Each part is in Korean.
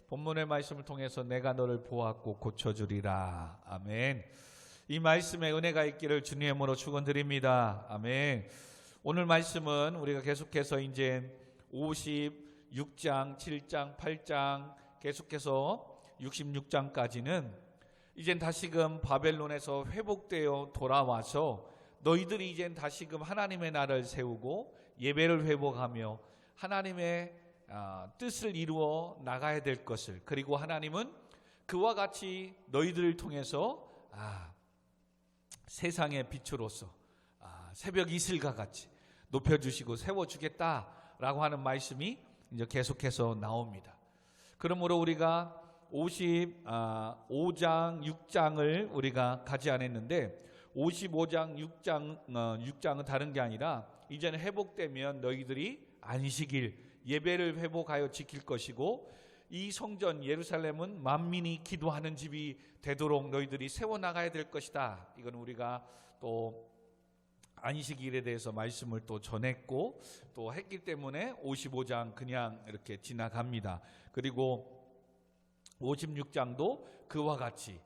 본문의 말씀을 통해서 내가 너를 보았고 고쳐주리라. 아멘. 이 말씀에 은혜가 있기를 주님의 이름으로 축원드립니다. 아멘. 오늘 말씀은 우리가 계속해서 이제 56장, 7장, 8장 계속해서 66장까지는 이젠 다시금 바벨론에서 회복되어 돌아와서 너희들이 이젠 다시금 하나님의 나라를 세우고 예배를 회복하며 하나님의 뜻을 이루어 나가야 될 것을, 그리고 하나님은 그와 같이 너희들을 통해서 세상의 빛으로서 새벽 이슬과 같이 높여주시고 세워주겠다라고 하는 말씀이 이제 계속해서 나옵니다. 그러므로 우리가 55장, 6장을 우리가 가지 않았는데 55장, 6장은 다른 게 아니라 이제는 회복되면 너희들이 안식일 예배를 회복하여 지킬 것이고 이 성전 예루살렘은 만민이 기도하는 집이 되도록 너희들이 세워나가야 될 것이다. 이건 우리가 또 안식일에 대해서 말씀을 또 전했고 또 했기 때문에 55장 그냥 이렇게 지나갑니다. 그리고 56장도 그와 같이,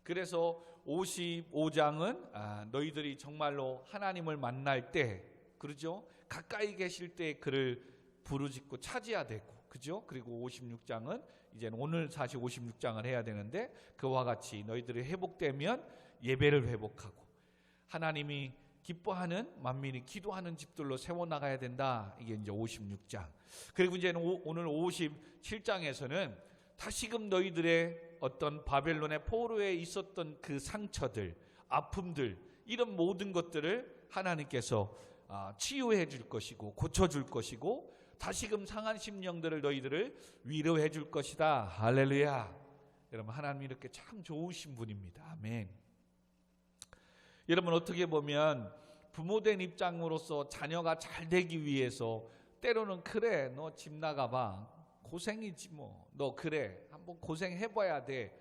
그래서 55장은 너희들이 정말로 하나님을 만날 때, 그러죠? 가까이 계실 때 그를 부르짖고 찾아야 되고, 그죠? 그리고 56장은 이제는 오늘 사실 56장을 해야 되는데 그와 같이 너희들이 회복되면 예배를 회복하고 하나님이 기뻐하는 만민이 기도하는 집들로 세워나가야 된다. 이게 이제 56장. 그리고 이제 오늘 57장에서는 다시금 너희들의 어떤 바벨론의 포로에 있었던 그 상처들, 아픔들, 이런 모든 것들을 하나님께서 치유해 줄 것이고 고쳐줄 것이고 다시금 상한 심령들을 너희들을 위로해 줄 것이다. 할렐루야. 여러분, 하나님이 이렇게 참 좋으신 분입니다. 아멘. 여러분, 어떻게 보면 부모된 입장으로서 자녀가 잘 되기 위해서 때로는 그래 너 집 나가봐 고생이지 뭐 너 그래 한번 고생해봐야 돼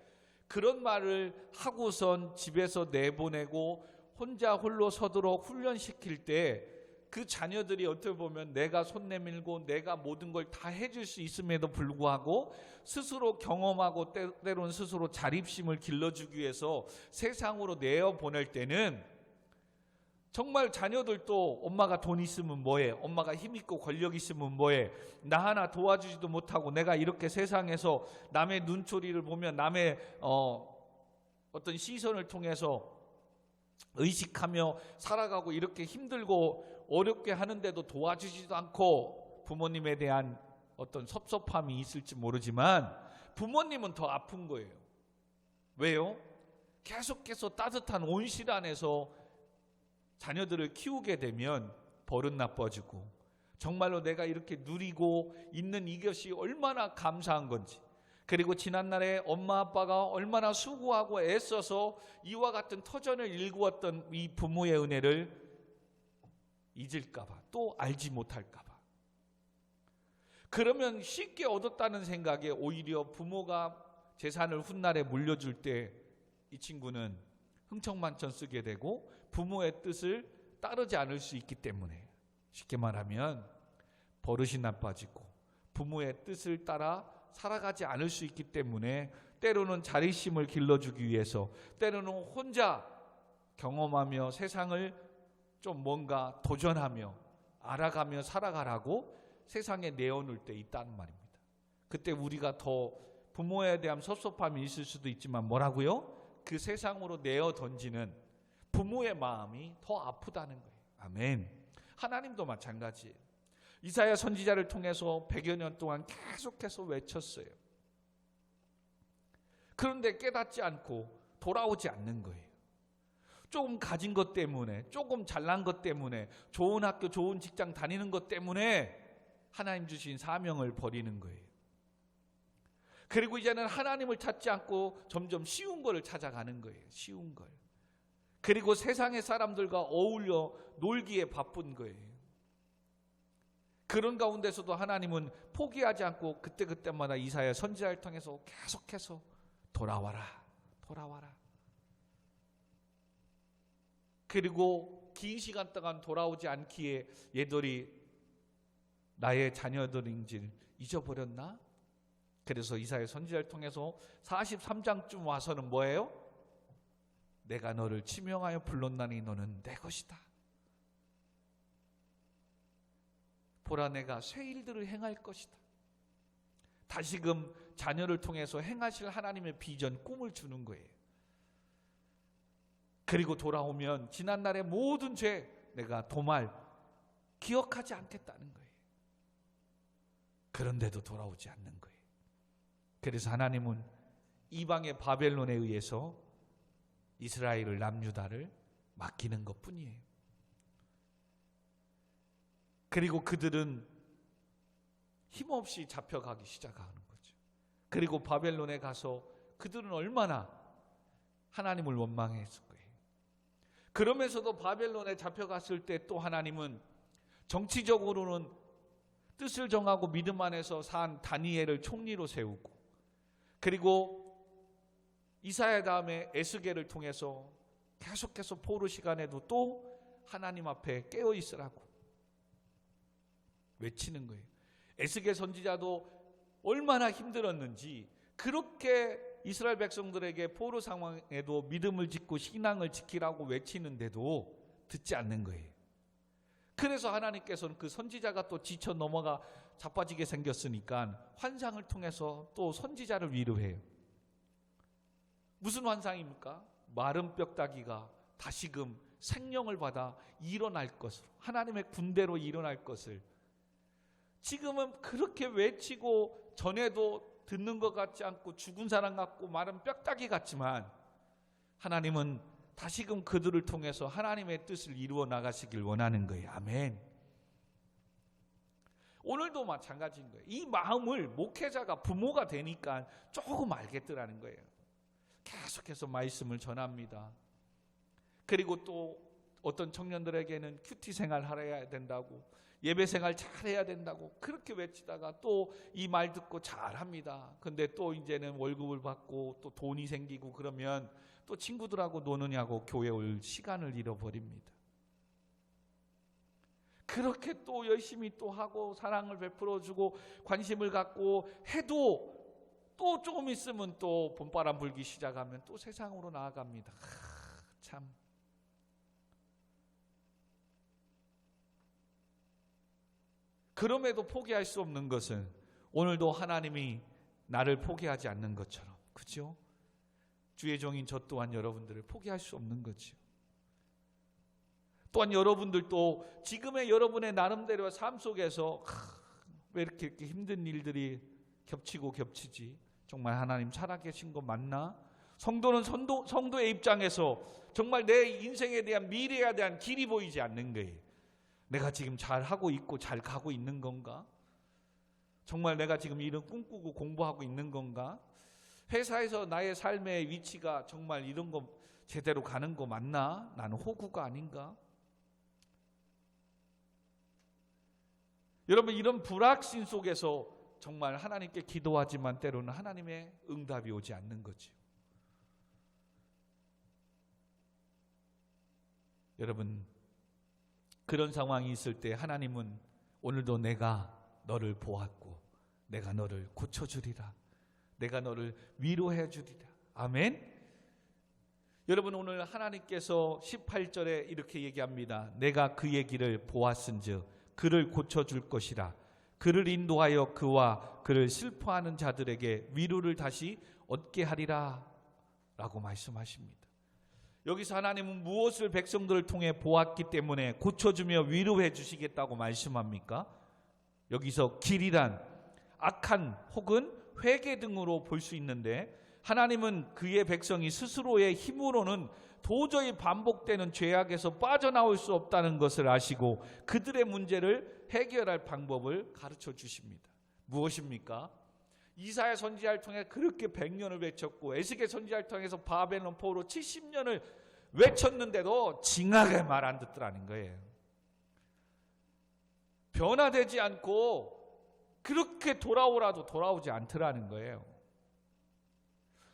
그런 말을 하고선 집에서 내보내고 혼자 홀로 서도록 훈련시킬 때 그 자녀들이 어떻게 보면 내가 손 내밀고 내가 모든 걸 다 해줄 수 있음에도 불구하고 스스로 경험하고 때로는 스스로 자립심을 길러주기 위해서 세상으로 내어보낼 때는 정말 자녀들도 엄마가 돈 있으면 뭐해, 엄마가 힘 있고 권력 있으면 뭐해, 나 하나 도와주지도 못하고 내가 이렇게 세상에서 남의 눈초리를 보면 남의 어떤 시선을 통해서 의식하며 살아가고 이렇게 힘들고 어렵게 하는데도 도와주지도 않고 부모님에 대한 어떤 섭섭함이 있을지 모르지만 부모님은 더 아픈 거예요. 왜요? 계속해서 따뜻한 온실 안에서 자녀들을 키우게 되면 버릇 나빠지고 정말로 내가 이렇게 누리고 있는 이것이 얼마나 감사한 건지, 그리고 지난날에 엄마 아빠가 얼마나 수고하고 애써서 이와 같은 터전을 일구었던 이 부모의 은혜를 잊을까봐, 또 알지 못할까봐, 그러면 쉽게 얻었다는 생각에 오히려 부모가 재산을 훗날에 물려줄 때 이 친구는 흥청만천 쓰게 되고 부모의 뜻을 따르지 않을 수 있기 때문에, 쉽게 말하면 버릇이 나빠지고 부모의 뜻을 따라 살아가지 않을 수 있기 때문에 때로는 자립심을 길러주기 위해서 때로는 혼자 경험하며 세상을 좀 뭔가 도전하며 알아가며 살아가라고 세상에 내어놓을 때 있다는 말입니다. 그때 우리가 더 부모에 대한 섭섭함이 있을 수도 있지만 뭐라고요? 그 세상으로 내어 던지는 부모의 마음이 더 아프다는 거예요. 아멘. 하나님도 마찬가지예요. 이사야 선지자를 통해서 100여 년 동안 계속해서 외쳤어요. 그런데 깨닫지 않고 돌아오지 않는 거예요. 조금 가진 것 때문에, 조금 잘난 것 때문에, 좋은 학교, 좋은 직장 다니는 것 때문에 하나님 주신 사명을 버리는 거예요. 그리고 이제는 하나님을 찾지 않고 점점 쉬운 거를 찾아가는 거예요. 쉬운 걸. 그리고 세상의 사람들과 어울려 놀기에 바쁜 거예요. 그런 가운데서도 하나님은 포기하지 않고 그때그때마다 이사야 선지자를 통해서 계속해서 돌아와라, 돌아와라. 그리고 긴 시간 동안 돌아오지 않기에 얘들이 나의 자녀들인지를 잊어버렸나? 그래서 이사야 선지자를 통해서 43장쯤 와서는 뭐예요? 내가 너를 지명하여 불렀나니 너는 내 것이다. 보라, 내가 새 일들을 행할 것이다. 다시금 자녀를 통해서 행하실 하나님의 비전, 꿈을 주는 거예요. 그리고 돌아오면 지난날의 모든 죄 내가 도말 기억하지 않겠다는 거예요. 그런데도 돌아오지 않는 거예요. 그래서 하나님은 이방의 바벨론에 의해서 이스라엘을, 남유다를 맡기는 것뿐이에요. 그리고 그들은 힘없이 잡혀가기 시작하는 거죠. 그리고 바벨론에 가서 그들은 얼마나 하나님을 원망했을 거예요. 그러면서도 바벨론에 잡혀갔을 때 또 하나님은 정치적으로는 뜻을 정하고 믿음 안에서 산 다니엘을 총리로 세우고, 그리고 이사야 다음에 에스겔을 통해서 계속해서 포로 시간에도 또 하나님 앞에 깨어 있으라고 외치는 거예요. 에스겔 선지자도 얼마나 힘들었는지 그렇게 이스라엘 백성들에게 포로 상황에도 믿음을 짓고 신앙을 지키라고 외치는데도 듣지 않는 거예요. 그래서 하나님께서는 그 선지자가 또 지쳐 넘어가 자빠지게 생겼으니까 환상을 통해서 또 선지자를 위로해요. 무슨 환상입니까? 마른 뼈다귀가 다시금 생명을 받아 일어날 것으로, 하나님의 군대로 일어날 것을 지금은 그렇게 외치고 전에도 듣는 것 같지 않고 죽은 사람 같고 마른 뼈다귀 같지만 하나님은 다시금 그들을 통해서 하나님의 뜻을 이루어 나가시길 원하는 거예요. 아멘. 오늘도 마찬가지인 거예요. 이 마음을 목회자가, 부모가 되니까 조금 알겠더라는 거예요. 계속해서 말씀을 전합니다. 그리고 또 어떤 청년들에게는 큐티 생활 하려야 된다고, 예배 생활 잘해야 된다고 그렇게 외치다가 또 이 말 듣고 잘합니다. 근데 또 이제는 월급을 받고 또 돈이 생기고 그러면 또 친구들하고 노느냐고 교회 올 시간을 잃어버립니다. 그렇게 또 열심히 또 하고 사랑을 베풀어주고 관심을 갖고 해도 또 조금 있으면 또 봄바람 불기 시작하면 또 세상으로 나아갑니다. 참. 그럼에도 포기할 수 없는 것은 오늘도 하나님이 나를 포기하지 않는 것처럼, 그렇죠? 주의 종인 저 또한 여러분들을 포기할 수 없는 거죠. 또한 여러분들도 지금의 여러분의 나름대로의 삶 속에서 왜 이렇게 힘든 일들이 겹치고 겹치지? 정말 하나님 살아계신 거 맞나? 성도는 성도의 입장에서 정말 내 인생에 대한, 미래에 대한 길이 보이지 않는 거예요. 내가 지금 잘 하고 있고 잘 가고 있는 건가? 정말 내가 지금 이런 꿈꾸고 공부하고 있는 건가? 회사에서 나의 삶의 위치가 정말 이런 거 제대로 가는 거 맞나? 나는 호구가 아닌가? 여러분, 이런 불확신 속에서 정말 하나님께 기도하지만 때로는 하나님의 응답이 오지 않는 거죠. 여러분, 그런 상황이 있을 때 하나님은 오늘도 내가 너를 보았고 내가 너를 고쳐주리라, 내가 너를 위로해 주리라. 아멘. 여러분, 오늘 하나님께서 18절에 이렇게 얘기합니다. 내가 그의 길을 보았은즉 그를 고쳐줄 것이라. 그를 인도하여 그와 그를 슬퍼하는 자들에게 위로를 다시 얻게 하리라 라고 말씀하십니다. 여기서 하나님은 무엇을 백성들을 통해 보았기 때문에 고쳐주며 위로해 주시겠다고 말씀합니까? 여기서 길이란 악한 혹은 회개 등으로 볼 수 있는데, 하나님은 그의 백성이 스스로의 힘으로는 도저히 반복되는 죄악에서 빠져나올 수 없다는 것을 아시고 그들의 문제를 해결할 방법을 가르쳐 주십니다. 무엇입니까? 이사야 선지자를 통해 그렇게 100년을 외쳤고 에스겔 선지자를 통해서 바벨론 포로 70년을 외쳤는데도 징하게 말 안 듣더라는 거예요. 변화되지 않고 그렇게 돌아오라도 돌아오지 않더라는 거예요.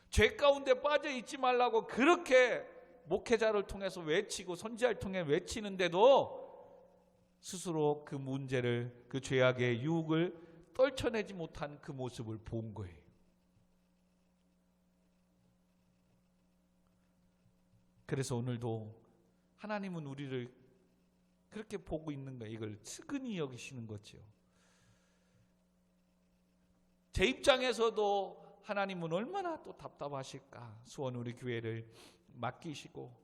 죄 가운데 빠져 있지 말라고 그렇게 목회자를 통해서 외치고 선지자를 통해 외치는데도 스스로 그 문제를, 그 죄악의 유혹을 떨쳐내지 못한 그 모습을 본 거예요. 그래서 오늘도 하나님은 우리를 그렇게 보고 있는 거예요. 이걸 측은히 여기시는 거죠. 제 입장에서도 하나님은 얼마나 또 답답하실까. 수원 우리 교회를 맡기시고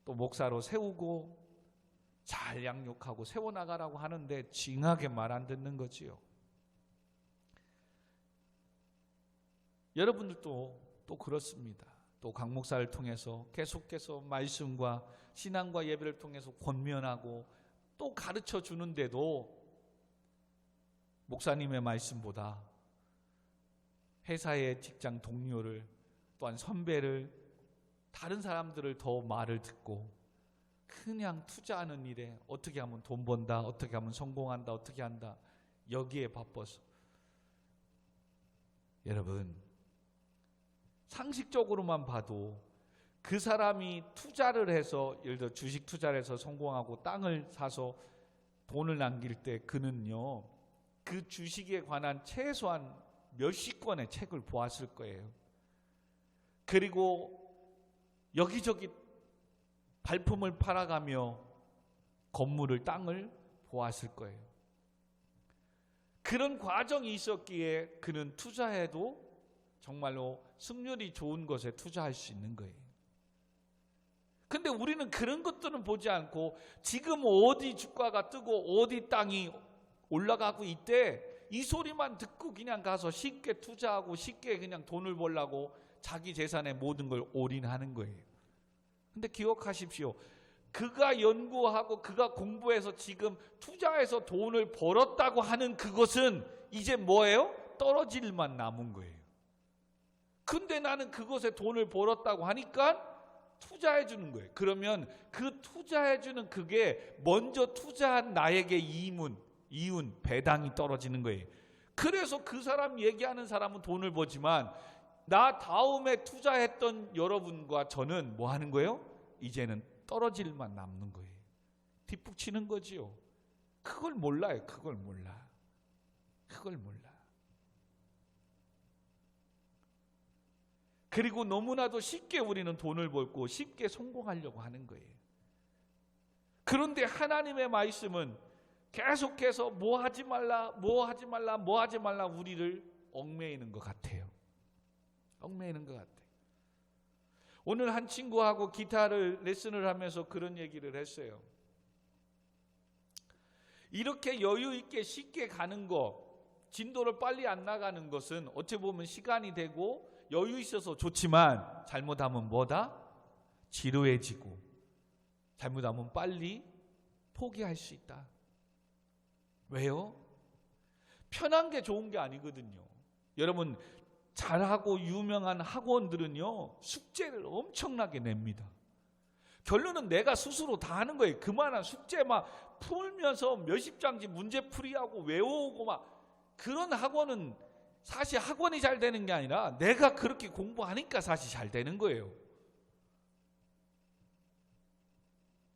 또 목사로 세우고 잘 양육하고 세워나가라고 하는데 징하게 말 안 듣는 거지요. 여러분들도 또 그렇습니다. 또 강 목사를 통해서 계속해서 말씀과 신앙과 예배를 통해서 권면하고 또 가르쳐 주는데도 목사님의 말씀보다 회사의 직장 동료를 또한 선배를 다른 사람들을 더 말을 듣고 그냥 투자하는 일에 어떻게 하면 돈 번다, 어떻게 하면 성공한다, 어떻게 한다, 여기에 바빠서 여러분 상식적으로만 봐도 그 사람이 투자를 해서 예를 들어 주식 투자를 해서 성공하고 땅을 사서 돈을 남길 때 그는요 그 주식에 관한 최소한 몇십 권의 책을 보았을 거예요. 그리고 여기저기 발품을 팔아가며 건물을 땅을 보았을 거예요. 그런 과정이 있었기에 그는 투자해도 정말로 승률이 좋은 것에 투자할 수 있는 거예요. 근데 우리는 그런 것들은 보지 않고 지금 어디 주가가 뜨고 어디 땅이 올라가고 있대 이 소리만 듣고 그냥 가서 쉽게 투자하고 쉽게 그냥 돈을 벌려고 자기 재산의 모든 걸 올인하는 거예요. 근데 기억하십시오. 그가 연구하고 그가 공부해서 지금 투자해서 돈을 벌었다고 하는 그것은 이제 뭐예요? 떨어질 일만 남은 거예요. 근데 나는 그것에 돈을 벌었다고 하니까 투자해 주는 거예요. 그러면 그 투자해 주는 그게 먼저 투자한 나에게 이윤, 배당이 떨어지는 거예요. 그래서 그 사람 얘기하는 사람은 돈을 벌지만 나 다음에 투자했던 여러분과 저는 뭐 하는 거예요? 이제는 떨어질 일만 남는 거예요. 뒷북치는 거지요. 그걸 몰라요. 그걸 몰라. 그리고 너무나도 쉽게 우리는 돈을 벌고 쉽게 성공하려고 하는 거예요. 그런데 하나님의 말씀은 계속해서 뭐 하지 말라 우리를 얽매이는 것 같아요. 오늘 한 친구하고 기타를 레슨을 하면서 그런 얘기를 했어요. 이렇게 여유 있게 쉽게 가는 거, 진도를 빨리 안 나가는 것은 어찌 보면 시간이 되고 여유 있어서 좋지만 잘못하면 뭐다? 지루해지고 잘못하면 빨리 포기할 수 있다. 왜요? 편한 게 좋은 게 아니거든요. 여러분 잘하고 유명한 학원들은요 숙제를 엄청나게 냅니다. 결론은 내가 스스로 다 하는 거예요. 그만한 숙제 막 풀면서 몇십 장씩 문제풀이하고 외우고 막 그런 학원은 사실 학원이 잘 되는 게 아니라 내가 그렇게 공부하니까 사실 잘 되는 거예요.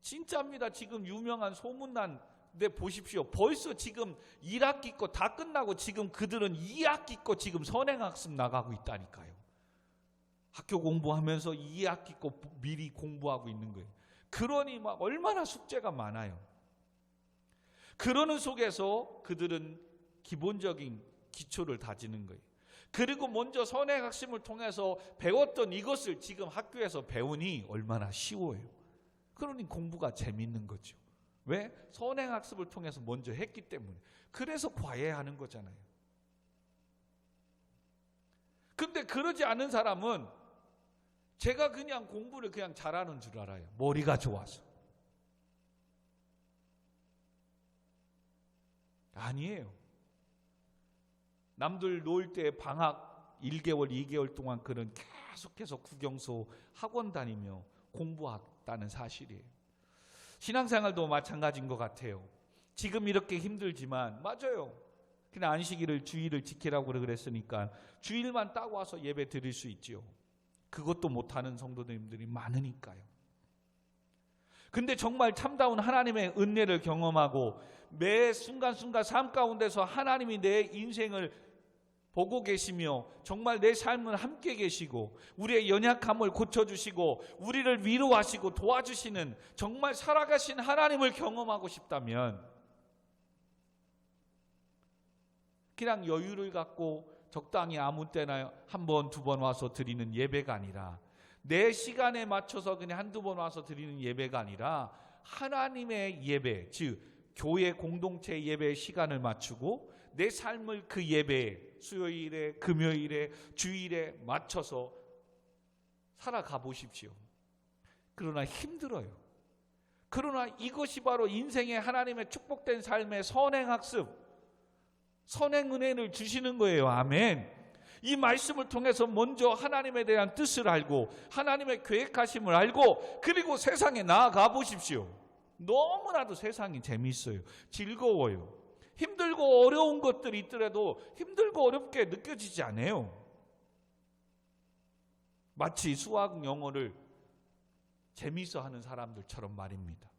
진짜입니다. 지금 유명한 소문난 데 보십시오. 벌써 지금 1학기 거 다 끝나고 지금 그들은 2학기 거 지금 선행학습 나가고 있다니까요. 학교 공부하면서 2학기 거 미리 공부하고 있는 거예요. 그러니 막 얼마나 숙제가 많아요. 그러는 속에서 그들은 기본적인 기초를 다지는 거예요. 그리고 먼저 선행학습을 통해서 배웠던 이것을 지금 학교에서 배우니 얼마나 쉬워요. 그러니 공부가 재밌는 거죠. 왜? 선행학습을 통해서 먼저 했기 때문에. 그래서 과외하는 거잖아요. 근데 그러지 않은 사람은 제가 그냥 공부를 그냥 잘하는 줄 알아요. 머리가 좋아서. 아니에요. 남들 놀 때 방학 1개월, 2개월 동안 그런 계속해서 국영수 학원 다니며 공부했다는 사실이에요. 신앙생활도 마찬가지인 것 같아요. 지금 이렇게 힘들지만 맞아요. 그냥 안식일을 주일을 지키라고 그랬으니까 주일만 따고 와서 예배 드릴 수 있지요. 그것도 못하는 성도님들이 많으니까요. 근데 정말 참다운 하나님의 은혜를 경험하고 매 순간순간 삶 가운데서 하나님이 내 인생을 보고 계시며 정말 내 삶을 함께 계시고 우리의 연약함을 고쳐주시고 우리를 위로하시고 도와주시는 정말 살아가신 하나님을 경험하고 싶다면 그냥 여유를 갖고 적당히 아무 때나 한 번, 두 번 와서 드리는 예배가 아니라 내 시간에 맞춰서 그냥 한두 번 와서 드리는 예배가 아니라 하나님의 예배, 즉 교회 공동체 예배의 시간을 맞추고 내 삶을 그 예배에 수요일에 금요일에 주일에 맞춰서 살아가 보십시오. 그러나 힘들어요. 그러나 이것이 바로 인생의 하나님의 축복된 삶의 선행학습, 선행은혜를 주시는 거예요. 아멘. 이 말씀을 통해서 먼저 하나님에 대한 뜻을 알고 하나님의 계획하심을 알고 그리고 세상에 나아가 보십시오. 너무나도 세상이 재미있어요. 즐거워요. 힘들고 어려운 것들이 있더라도 힘들고 어렵게 느껴지지 않아요. 마치 수학 영어를 재미있어 하는 사람들처럼 말입니다.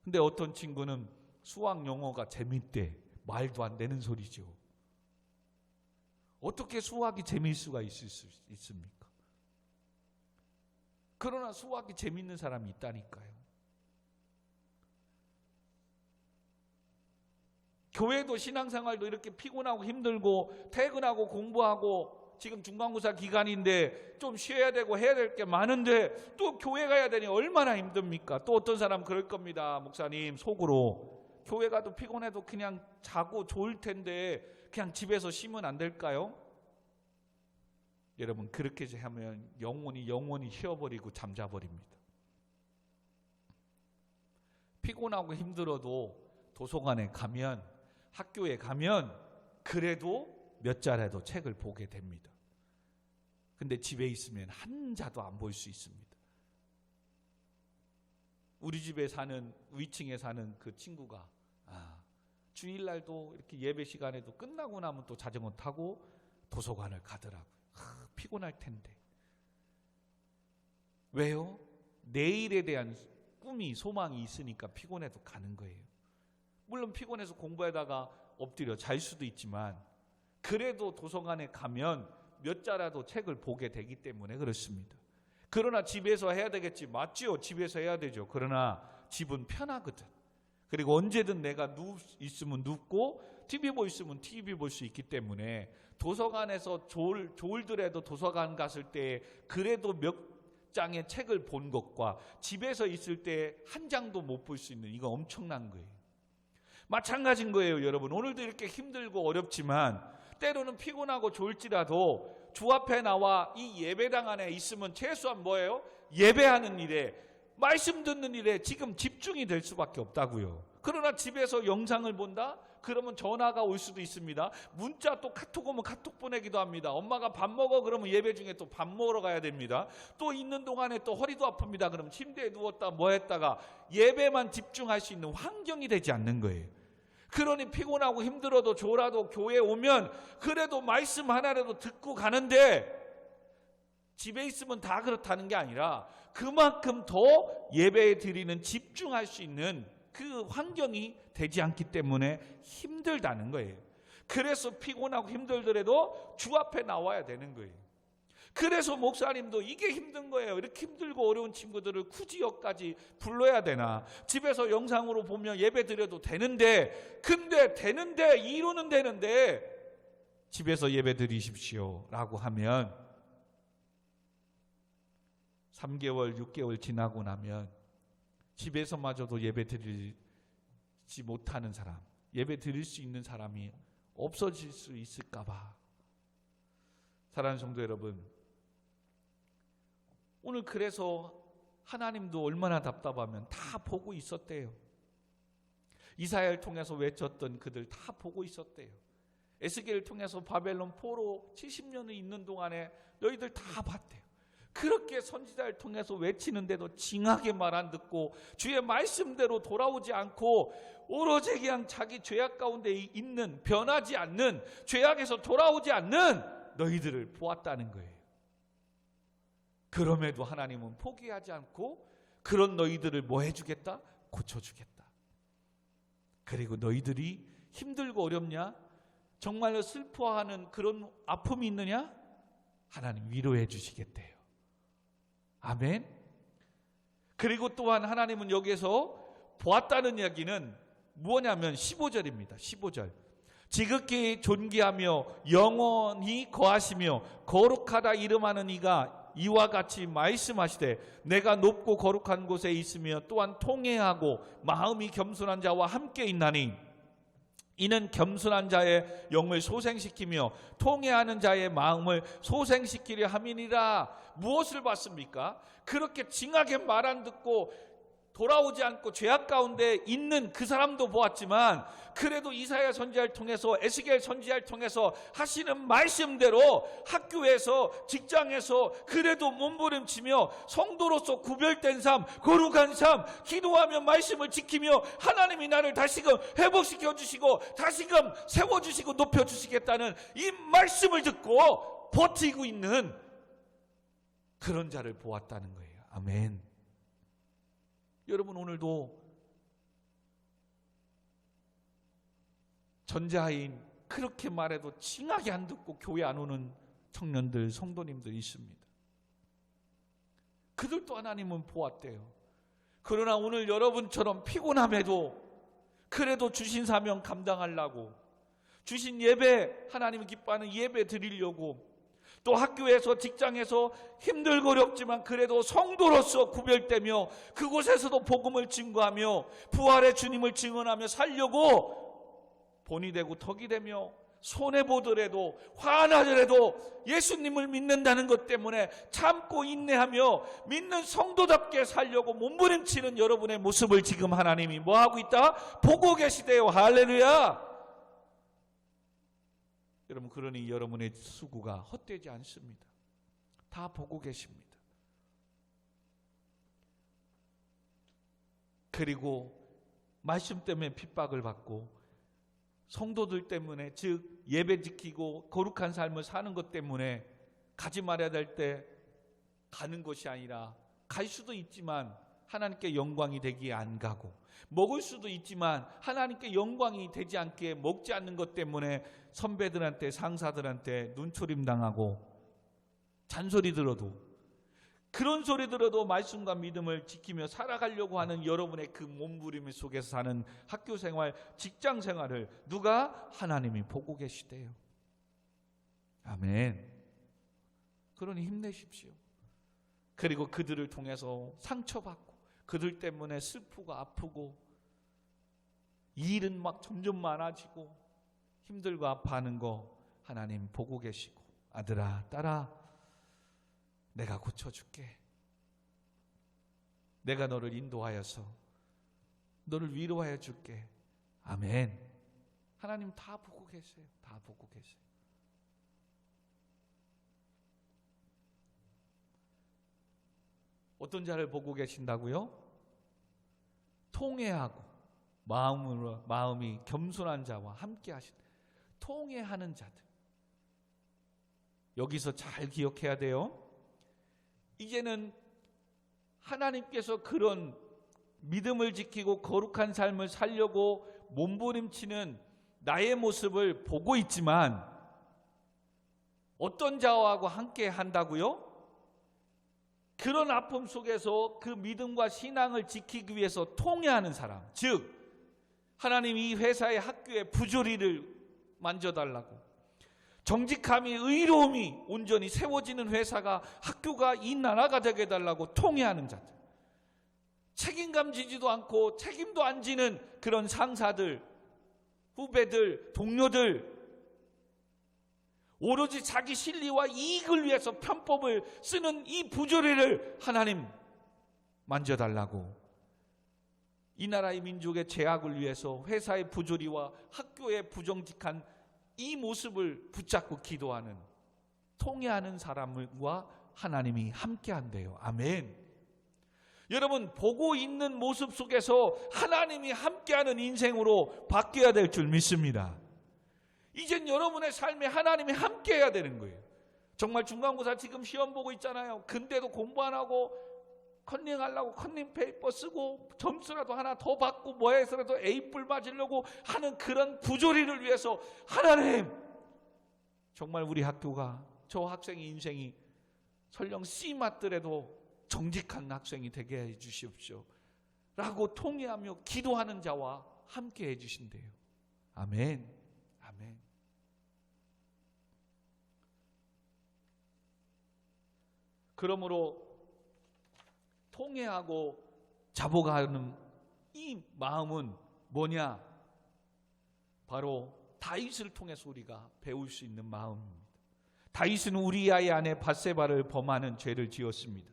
근데 어떤 친구는 수학 영어가 재밌대. 말도 안 되는 소리죠. 어떻게 수학이 재미있을 수가 있습니까? 그러나 수학이 재미있는 사람이 있다니까요. 교회도 신앙생활도 이렇게 피곤하고 힘들고 퇴근하고 공부하고 지금 중간고사 기간인데 좀 쉬어야 되고 해야 될 게 많은데 또 교회 가야 되니 얼마나 힘듭니까? 또 어떤 사람 그럴 겁니다. 목사님 속으로 교회 가도 피곤해도 그냥 자고 좋을 텐데 그냥 집에서 쉬면 안 될까요? 여러분 그렇게 하면 영원히 쉬어버리고 잠자버립니다. 피곤하고 힘들어도 도서관에 가면 학교에 가면 그래도 몇 자라도 책을 보게 됩니다. 근데 집에 있으면 한 자도 안 볼 수 있습니다. 우리 집에 사는 위층에 사는 그 친구가 주일날도 이렇게 예배 시간에도 끝나고 나면 또 자전거 타고 도서관을 가더라고요. 피곤할 텐데. 왜요? 내일에 대한 꿈이 소망이 있으니까 피곤해도 가는 거예요. 물론 피곤해서 공부하다가 엎드려 잘 수도 있지만 그래도 도서관에 가면 몇 자라도 책을 보게 되기 때문에 그렇습니다. 그러나 집에서 해야 되겠지. 맞죠? 집에서 해야 되죠. 그러나 집은 편하거든. 그리고 언제든 내가 있으면 눕고 TV 볼 있으면 TV 볼 수 있기 때문에 도서관에서 졸더라도 도서관 갔을 때 그래도 몇 장의 책을 본 것과 집에서 있을 때 한 장도 못 볼 수 있는 이거 엄청난 거예요. 마찬가지인 거예요, 여러분. 오늘도 이렇게 힘들고 어렵지만 때로는 피곤하고 졸지라도 주 앞에 나와 이 예배당 안에 있으면 최소한 뭐예요? 예배하는 일에, 말씀 듣는 일에 지금 집중이 될 수밖에 없다고요. 그러나 집에서 영상을 본다? 그러면 전화가 올 수도 있습니다. 문자 또 카톡 오면 카톡 보내기도 합니다. 엄마가 밥 먹어 그러면 예배 중에 또 밥 먹으러 가야 됩니다. 또 있는 동안에 또 허리도 아픕니다. 그럼 침대에 누웠다 뭐 했다가 예배만 집중할 수 있는 환경이 되지 않는 거예요. 그러니 피곤하고 힘들어도 졸아도 교회에 오면 그래도 말씀 하나라도 듣고 가는데 집에 있으면 다 그렇다는 게 아니라 그만큼 더 예배에 드리는 집중할 수 있는 그 환경이 되지 않기 때문에 힘들다는 거예요. 그래서 피곤하고 힘들더라도 주 앞에 나와야 되는 거예요. 그래서 목사님도 이게 힘든 거예요. 이렇게 힘들고 어려운 친구들을 굳이 여기까지 불러야 되나? 집에서 영상으로 보면 예배 드려도 되는데, 근데 되는데 이루는 되는데 집에서 예배 드리십시오 라고 하면 3개월, 6개월 지나고 나면 집에서마저도 예배 드리지 못하는 사람, 예배 드릴 수 있는 사람이 없어질 수 있을까 봐. 사랑하는 성도 여러분, 오늘 그래서 하나님도 얼마나 답답하면 다 보고 있었대요. 이사야를 통해서 외쳤던 그들 다 보고 있었대요. 에스겔을 통해서 바벨론 포로 70년을 있는 동안에 너희들 다 봤대요. 그렇게 선지자를 통해서 외치는데도 징하게 말 안 듣고 주의 말씀대로 돌아오지 않고 오로지 그냥 자기 죄악 가운데 있는, 변하지 않는, 죄악에서 돌아오지 않는 너희들을 보았다는 거예요. 그럼에도 하나님은 포기하지 않고 그런 너희들을 뭐 해주겠다? 고쳐주겠다. 그리고 너희들이 힘들고 어렵냐? 정말로 슬퍼하는 그런 아픔이 있느냐? 하나님 위로해 주시겠대요. 아멘. 그리고 또한 하나님은 여기에서 보았다는 이야기는 뭐냐면 15절입니다. 15절. 지극히 존귀하며 영원히 거하시며 거룩하다 이름하는 이가 이와 같이 말씀하시되 내가 높고 거룩한 곳에 있으며 또한 통회하고 마음이 겸손한 자와 함께 있나니 이는 겸손한 자의 영을 소생시키며 통회하는 자의 마음을 소생시키려 함이니라. 무엇을 봤습니까? 그렇게 징하게 말 안 듣고 돌아오지 않고 죄악 가운데 있는 그 사람도 보았지만 그래도 이사야 선지자를 통해서 에스겔 선지자를 통해서 하시는 말씀대로 학교에서 직장에서 그래도 몸부림치며 성도로서 구별된 삶, 거룩한 삶, 기도하며 말씀을 지키며 하나님이 나를 다시금 회복시켜 주시고 다시금 세워주시고 높여주시겠다는 이 말씀을 듣고 버티고 있는 그런 자를 보았다는 거예요. 아멘. 여러분 오늘도 전자인 그렇게 말해도 징하게 안 듣고 교회 안 오는 청년들, 성도님들 있습니다. 그들도 하나님은 보았대요. 그러나 오늘 여러분처럼 피곤함에도 그래도 주신 사명 감당하려고 주신 예배, 하나님이 기뻐하는 예배 드리려고 또 학교에서 직장에서 힘들고 어렵지만 그래도 성도로서 구별되며 그곳에서도 복음을 증거하며 부활의 주님을 증언하며 살려고 본이 되고 덕이 되며 손해보더라도 화나더라도 예수님을 믿는다는 것 때문에 참고 인내하며 믿는 성도답게 살려고 몸부림치는 여러분의 모습을 지금 하나님이 뭐하고 있다? 보고 계시대요. 할렐루야. 여러분 그러니 여러분의 수고가 헛되지 않습니다. 다 보고 계십니다. 그리고 말씀 때문에 핍박을 받고 성도들 때문에 즉 예배 지키고 거룩한 삶을 사는 것 때문에 가지 말아야 될 때 가는 것이 아니라 갈 수도 있지만 하나님께 영광이 되기에 안 가고 먹을 수도 있지만 하나님께 영광이 되지 않기에 먹지 않는 것 때문에 선배들한테 상사들한테 눈초림 당하고 잔소리 들어도 그런 소리 들어도 말씀과 믿음을 지키며 살아가려고 하는 여러분의 그 몸부림 속에서 사는 학교 생활, 직장 생활을 누가? 하나님이 보고 계시대요. 아멘. 그러니 힘내십시오. 그리고 그들을 통해서 상처받고 그들 때문에 슬프고 아프고 일은 막 점점 많아지고 힘들고 아파하는 거 하나님 보고 계시고 아들아 딸아 내가 고쳐줄게. 내가 너를 인도하여서 너를 위로하여 줄게. 아멘. 하나님 다 보고 계세요. 다 보고 계세요. 어떤 자를 보고 계신다고요? 통회하고 마음이 겸손한 자와 함께 하신 통회하는 자들. 여기서 잘 기억해야 돼요. 이제는 하나님께서 그런 믿음을 지키고 거룩한 삶을 살려고 몸부림치는 나의 모습을 보고 있지만 어떤 자하고 함께 한다고요? 그런 아픔 속에서 그 믿음과 신앙을 지키기 위해서 통회하는 사람, 즉 하나님이 이 회사의 학교의 부조리를 만져달라고 정직함이 의로움이 온전히 세워지는 회사가 학교가 이 나라가 되게 해달라고 통회하는 자들, 책임감 지지도 않고 책임도 안 지는 그런 상사들, 후배들, 동료들, 오로지 자기 실리와 이익을 위해서 편법을 쓰는 이 부조리를 하나님 만져달라고, 이 나라의 민족의 죄악을 위해서 회사의 부조리와 학교의 부정직한 이 모습을 붙잡고 기도하는 통회하는 사람과 하나님이 함께한대요. 아멘. 여러분 보고 있는 모습 속에서 하나님이 함께하는 인생으로 바뀌어야 될 줄 믿습니다. 이젠 여러분의 삶에 하나님이 함께해야 되는 거예요. 정말 중간고사 지금 시험 보고 있잖아요. 근데도 공부 안 하고 컨닝하려고 컨닝 페이퍼 쓰고 점수라도 하나 더 받고 뭐 해서라도 A뿔 맞으려고 하는 그런 부조리를 위해서 하나님, 정말 우리 학교가, 저 학생의 인생이 설령 C 맞더라도 정직한 학생이 되게 해 주십시오 라고 통회하며 기도하는 자와 함께 해 주신대요. 아멘. 아멘. 그러므로 통회하고 자복하는 이 마음은 뭐냐? 바로 다윗을 통해서 우리가 배울 수 있는 마음입니다. 다윗은 우리아의 아내 밧세바를 범하는 죄를 지었습니다.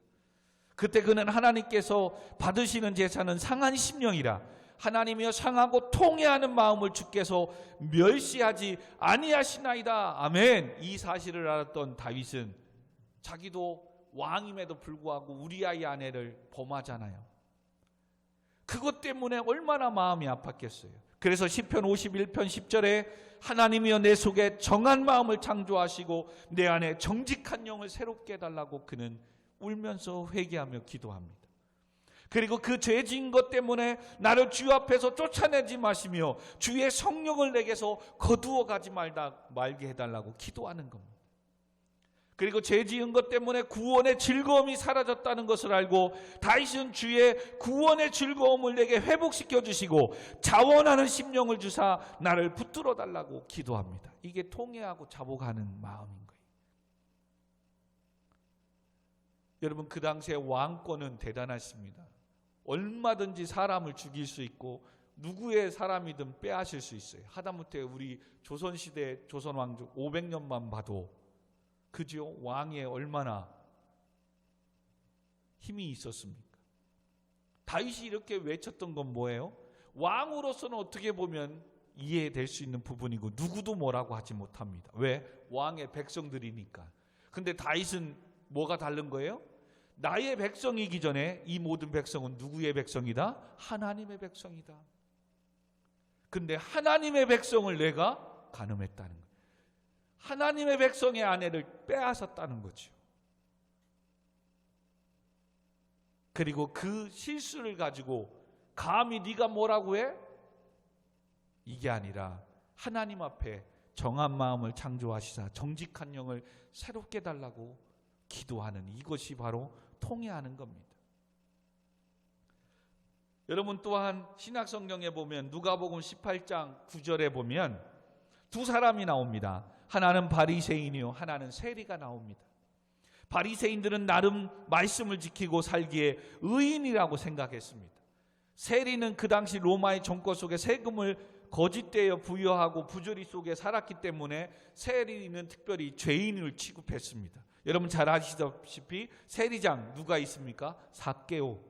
그때 그는 하나님께서 받으시는 제사는 상한 심령이라 하나님이여 상하고 통회하는 마음을 주께서 멸시하지 아니하시나이다. 아멘. 이 사실을 알았던 다윗은 자기도 왕임에도 불구하고 우리아의 아내를 범하잖아요. 그것 때문에 얼마나 마음이 아팠겠어요. 그래서 시편 51편 10절에 하나님이여 내 속에 정한 마음을 창조하시고 내 안에 정직한 영을 새롭게 해달라고 그는 울면서 회개하며 기도합니다. 그리고 그 죄 지은 것 때문에 나를 주 앞에서 쫓아내지 마시며 주의 성령을 내게서 거두어 가지 말게 해달라고 기도하는 겁니다. 그리고 죄 지은 것 때문에 구원의 즐거움이 사라졌다는 것을 알고 다윗은 주의 구원의 즐거움을 내게 회복시켜 주시고 자원하는 심령을 주사 나를 붙들어 달라고 기도합니다. 이게 통회하고 자복하는 마음인 거예요. 여러분, 그 당시에 왕권은 대단했습니다. 얼마든지 사람을 죽일 수 있고 누구의 사람이든 빼앗을 수 있어요. 하다못해 우리 조선시대 조선왕조 500년만 봐도 그죠? 왕에 얼마나 힘이 있었습니까? 다윗이 이렇게 외쳤던 건 뭐예요? 왕으로서는 어떻게 보면 이해될 수 있는 부분이고 누구도 뭐라고 하지 못합니다. 왜? 왕의 백성들이니까. 근데 다윗은 뭐가 다른 거예요? 나의 백성이기 전에 이 모든 백성은 누구의 백성이다? 하나님의 백성이다. 근데 하나님의 백성을 내가 간음했다는 거예요. 하나님의 백성의 아내를 빼앗았다는 거죠. 그리고 그 실수를 가지고 감히 네가 뭐라고 해? 이게 아니라 하나님 앞에 정한 마음을 창조하시사 정직한 영을 새롭게 달라고 기도하는 이것이 바로 통회하는 겁니다. 여러분, 또한 신약성경에 보면 누가복음 18장 9절에 보면 두 사람이 나옵니다. 하나는 바리새인이요 하나는 세리가 나옵니다. 바리새인들은 나름 말씀을 지키고 살기에 의인이라고 생각했습니다. 세리는 그 당시 로마의 정권 속에 세금을 거짓되어 부여하고 부조리 속에 살았기 때문에 세리는 특별히 죄인을 취급했습니다. 여러분 잘 아시다시피 세리장 누가 있습니까? 삭개오.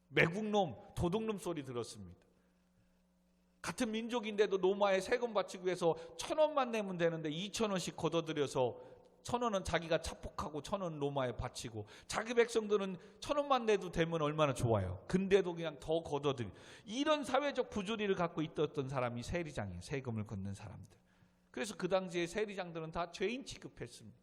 매국놈, 도둑놈 소리 들었습니다. 같은 민족인데도 로마에 세금 바치기 위해서 1,000원만 내면 되는데 2,000원씩 걷어들여서 1,000원은 자기가 차폭하고 1,000원 로마에 바치고 자기 백성들은 1,000원만 내도 되면 얼마나 좋아요. 근데도 그냥 더 걷어들이. 이런 사회적 부조리를 갖고 있었던 사람이 세리장이에요. 세금을 걷는 사람들. 그래서 그 당시에 세리장들은 다 죄인 취급했습니다.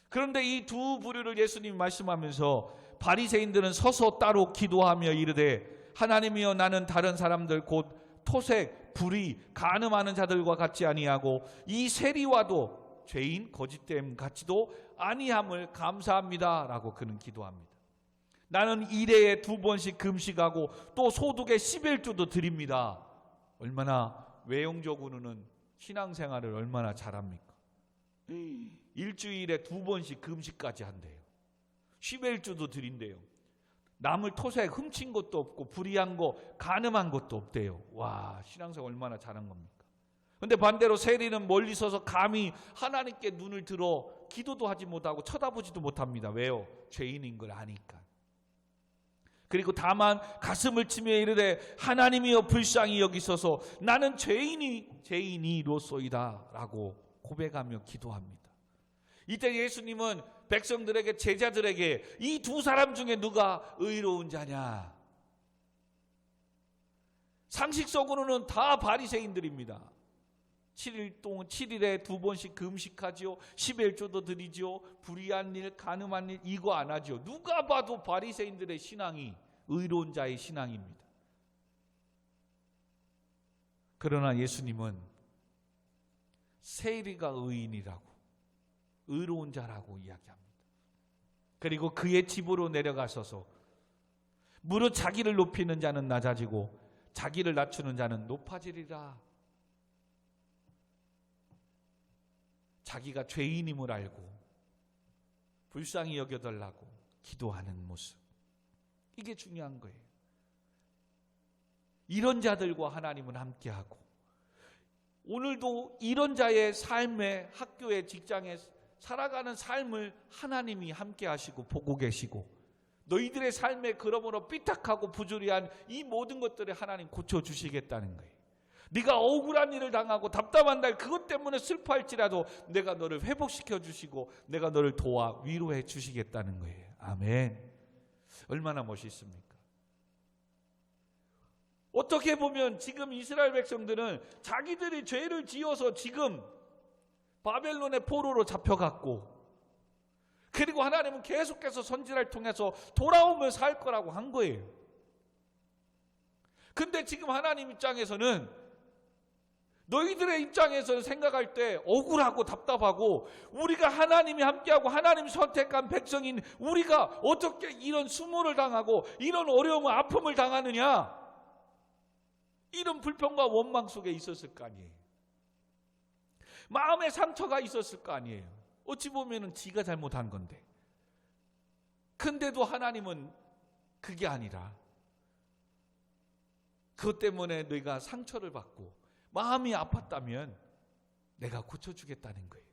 그런데 이 두 부류를 예수님이 말씀하면서 바리새인들은 서서 따로 기도하며 이르되 하나님이여 나는 다른 사람들 곧 토색, 불의, 간음하는 자들과 같지 아니하고 이 세리와도 죄인, 거짓됨 같지도 아니함을 감사합니다 라고 그는 기도합니다. 나는 일해에 2번씩 금식하고 또 소득의 11조도 드립니다. 얼마나 외형적으로는 신앙생활을 얼마나 잘합니까? 일주일에 2번씩 금식까지 한대요. 11조도 드린대요. 남을 토색 훔친 것도 없고 불의한 거 간음한 것도 없대요. 와, 신앙생활 얼마나 잘한 겁니까? 그런데 반대로 세리는 멀리 서서 감히 하나님께 눈을 들어 기도도 하지 못하고 쳐다보지도 못합니다. 왜요? 죄인인 걸 아니까. 그리고 다만 가슴을 치며 이르되 하나님이여 불쌍히 여기소서 나는 죄인이로소이다 라고 고백하며 기도합니다. 이때 예수님은 백성들에게, 제자들에게 이 두 사람 중에 누가 의로운 자냐? 상식적으로는 다 바리새인들입니다. 7일에 2번씩 금식하지요. 11조도 드리지요. 불의한 일, 간음한 일 이거 안 하지요. 누가 봐도 바리새인들의 신앙이 의로운 자의 신앙입니다. 그러나 예수님은 세리가 의인이라고, 의로운 자라고 이야기합니다. 그리고 그의 집으로 내려가셔서 무릇 자기를 높이는 자는 낮아지고 자기를 낮추는 자는 높아지리라. 자기가 죄인임을 알고 불쌍히 여겨달라고 기도하는 모습, 이게 중요한 거예요. 이런 자들과 하나님은 함께하고, 오늘도 이런 자의 삶에, 학교에, 직장에 살아가는 삶을 하나님이 함께하시고 보고 계시고, 너희들의 삶에 그러므로 삐딱하고 부조리한 이 모든 것들을 하나님 고쳐주시겠다는 거예요. 네가 억울한 일을 당하고 답답한 날 그것 때문에 슬퍼할지라도 내가 너를 회복시켜 주시고 내가 너를 도와 위로해 주시겠다는 거예요. 아멘. 얼마나 멋있습니까? 어떻게 보면 지금 이스라엘 백성들은 자기들이 죄를 지어서 지금 바벨론의 포로로 잡혀갔고, 그리고 하나님은 계속해서 선지자를 통해서 돌아오면 살 거라고 한 거예요. 근데 지금 하나님 입장에서는, 너희들의 입장에서는 생각할 때 억울하고 답답하고, 우리가 하나님이 함께하고 하나님 선택한 백성인 우리가 어떻게 이런 수모를 당하고 이런 어려움을, 아픔을 당하느냐, 이런 불평과 원망 속에 있었을 거 아니에요. 마음의 상처가 있었을 거 아니에요. 어찌 보면 지가 잘못한 건데. 근데도 하나님은 그게 아니라 그것 때문에 너희가 상처를 받고 마음이 아팠다면 내가 고쳐주겠다는 거예요.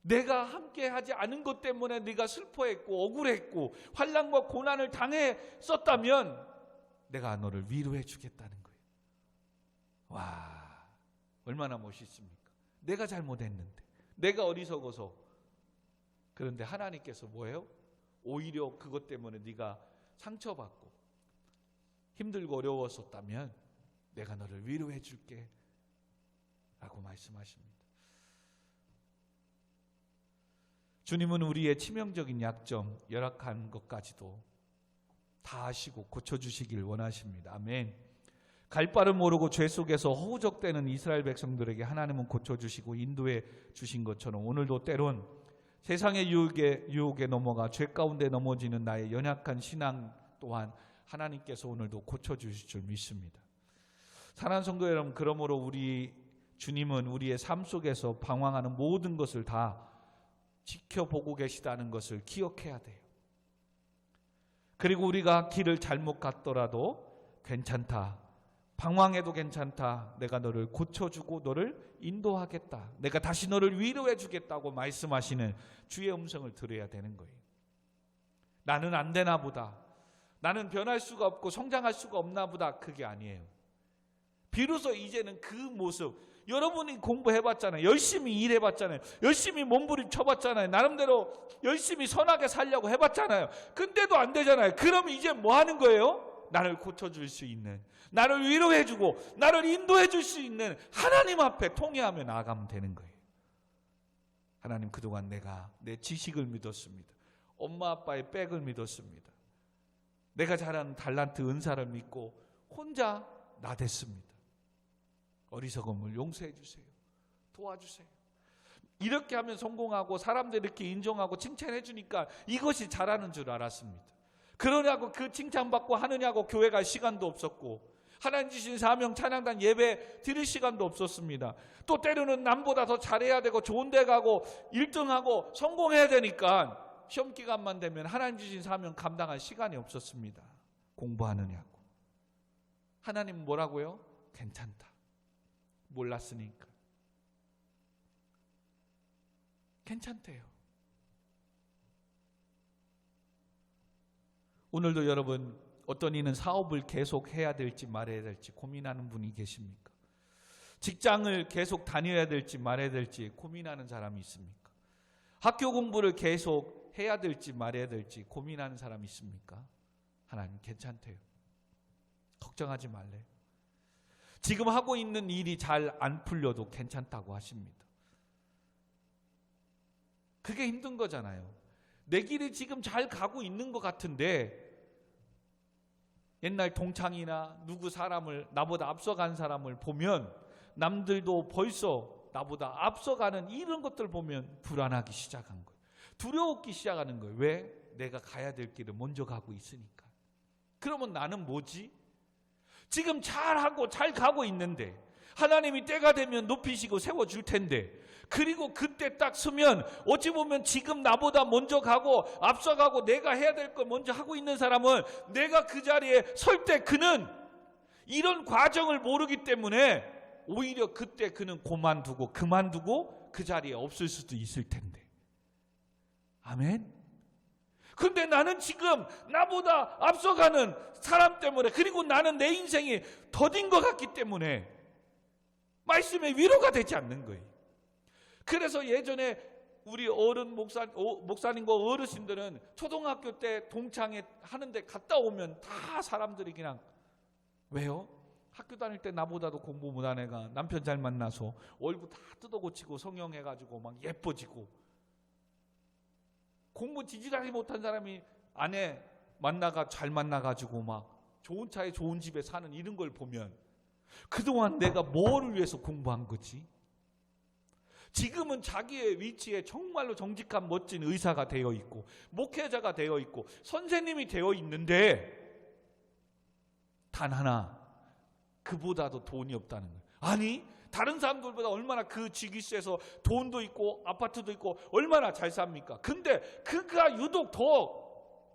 내가 함께하지 않은 것 때문에 네가 슬퍼했고 억울했고 환난과 고난을 당했었다면 내가 너를 위로해 주겠다는 거예요. 와, 얼마나 멋있습니까? 내가 잘못했는데, 내가 어리석어서. 그런데 하나님께서 뭐예요? 오히려 그것 때문에 네가 상처받고 힘들고 어려웠었다면 내가 너를 위로해 줄게 라고 말씀하십니다. 주님은 우리의 치명적인 약점, 열악한 것까지도 다 아시고 고쳐주시길 원하십니다. 아멘. 갈 바를 모르고 죄 속에서 허우적대는 이스라엘 백성들에게 하나님은 고쳐주시고 인도해 주신 것처럼, 오늘도 때론 세상의 유혹에 넘어가 죄 가운데 넘어지는 나의 연약한 신앙 또한 하나님께서 오늘도 고쳐주실 줄 믿습니다. 사랑하는 성도 여러분, 그러므로 우리 주님은 우리의 삶 속에서 방황하는 모든 것을 다 지켜보고 계시다는 것을 기억해야 돼요. 그리고 우리가 길을 잘못 갔더라도 괜찮다, 방황해도 괜찮다, 내가 너를 고쳐주고 너를 인도하겠다, 내가 다시 너를 위로해 주겠다고 말씀하시는 주의 음성을 들어야 되는 거예요. 나는 안 되나 보다, 나는 변할 수가 없고 성장할 수가 없나 보다, 그게 아니에요. 비로소 이제는 그 모습, 여러분이 공부해봤잖아요. 열심히 일해봤잖아요. 열심히 몸부림쳐봤잖아요. 나름대로 열심히 선하게 살려고 해봤잖아요. 근데도 안 되잖아요. 그럼 이제 뭐 하는 거예요? 나를 고쳐줄 수 있는, 나를 위로해주고 나를 인도해줄 수 있는 하나님 앞에 통회하며 나아가면 되는 거예요. 하나님, 그동안 내가 내 지식을 믿었습니다. 엄마 아빠의 백을 믿었습니다. 내가 잘하는 달란트, 은사를 믿고 혼자 나댔습니다. 어리석음을 용서해 주세요. 도와주세요. 이렇게 하면 성공하고 사람들이 이렇게 인정하고 칭찬해 주니까 이것이 잘하는 줄 알았습니다. 그러냐고 그 칭찬받고 하느냐고 교회 갈 시간도 없었고, 하나님 주신 사명 찬양단 예배 드릴 시간도 없었습니다. 또 때로는 남보다 더 잘해야 되고 좋은 데 가고 1등하고 성공해야 되니까 시험 기간만 되면 하나님 주신 사명 감당할 시간이 없었습니다. 공부하느냐고. 하나님 뭐라고요? 괜찮다. 몰랐으니까. 괜찮대요. 오늘도 여러분, 어떤 이는 사업을 계속 해야 될지 말아야 될지 고민하는 분이 계십니까? 직장을 계속 다녀야 될지 말아야 될지 고민하는 사람이 있습니까? 학교 공부를 계속 해야 될지 말아야 될지 고민하는 사람이 있습니까? 하나님 괜찮대요. 걱정하지 말래요. 지금 하고 있는 일이 잘 안 풀려도 괜찮다고 하십니다. 그게 힘든 거잖아요. 내 길이 지금 잘 가고 있는 것 같은데 옛날 동창이나 누구 사람을, 나보다 앞서간 사람을 보면 남들도 벌써 나보다 앞서가는 이런 것들 보면 불안하기 시작한 거예요. 두려웠기 시작하는 거예요. 왜? 내가 가야 될 길을 먼저 가고 있으니까. 그러면 나는 뭐지? 지금 잘하고 잘 가고 있는데 하나님이 때가 되면 높이시고 세워줄 텐데, 그리고 그때 딱 서면 어찌 보면 지금 나보다 먼저 가고 앞서가고 내가 해야 될 걸 먼저 하고 있는 사람은 내가 그 자리에 설 때 그는 이런 과정을 모르기 때문에 오히려 그때 그는 그만두고 그 자리에 없을 수도 있을 텐데. 아멘. 근데 나는 지금 나보다 앞서가는 사람 때문에, 그리고 나는 내 인생이 더딘 것 같기 때문에 말씀의 위로가 되지 않는 거예요. 그래서 예전에 우리 목사님과 어르신들은 초등학교 때 동창회 하는데 갔다 오면 다 사람들이 그냥, 왜요? 학교 다닐 때 나보다도 공부 못한 애가 남편 잘 만나서 얼굴 다 뜯어고치고 성형해가지고 막 예뻐지고, 공부 지지하지 못한 사람이 아내 만나가 잘 만나가지고 막 좋은 차에 좋은 집에 사는 이런 걸 보면 그동안 내가 뭐를 위해서 공부한 거지? 지금은 자기의 위치에 정말로 정직한 멋진 의사가 되어 있고 목회자가 되어 있고 선생님이 되어 있는데 단 하나, 그보다도 돈이 없다는 거예요. 아니, 다른 사람들보다 얼마나 그 지기세에서 돈도 있고 아파트도 있고 얼마나 잘 삽니까? 근데 그가 유독 더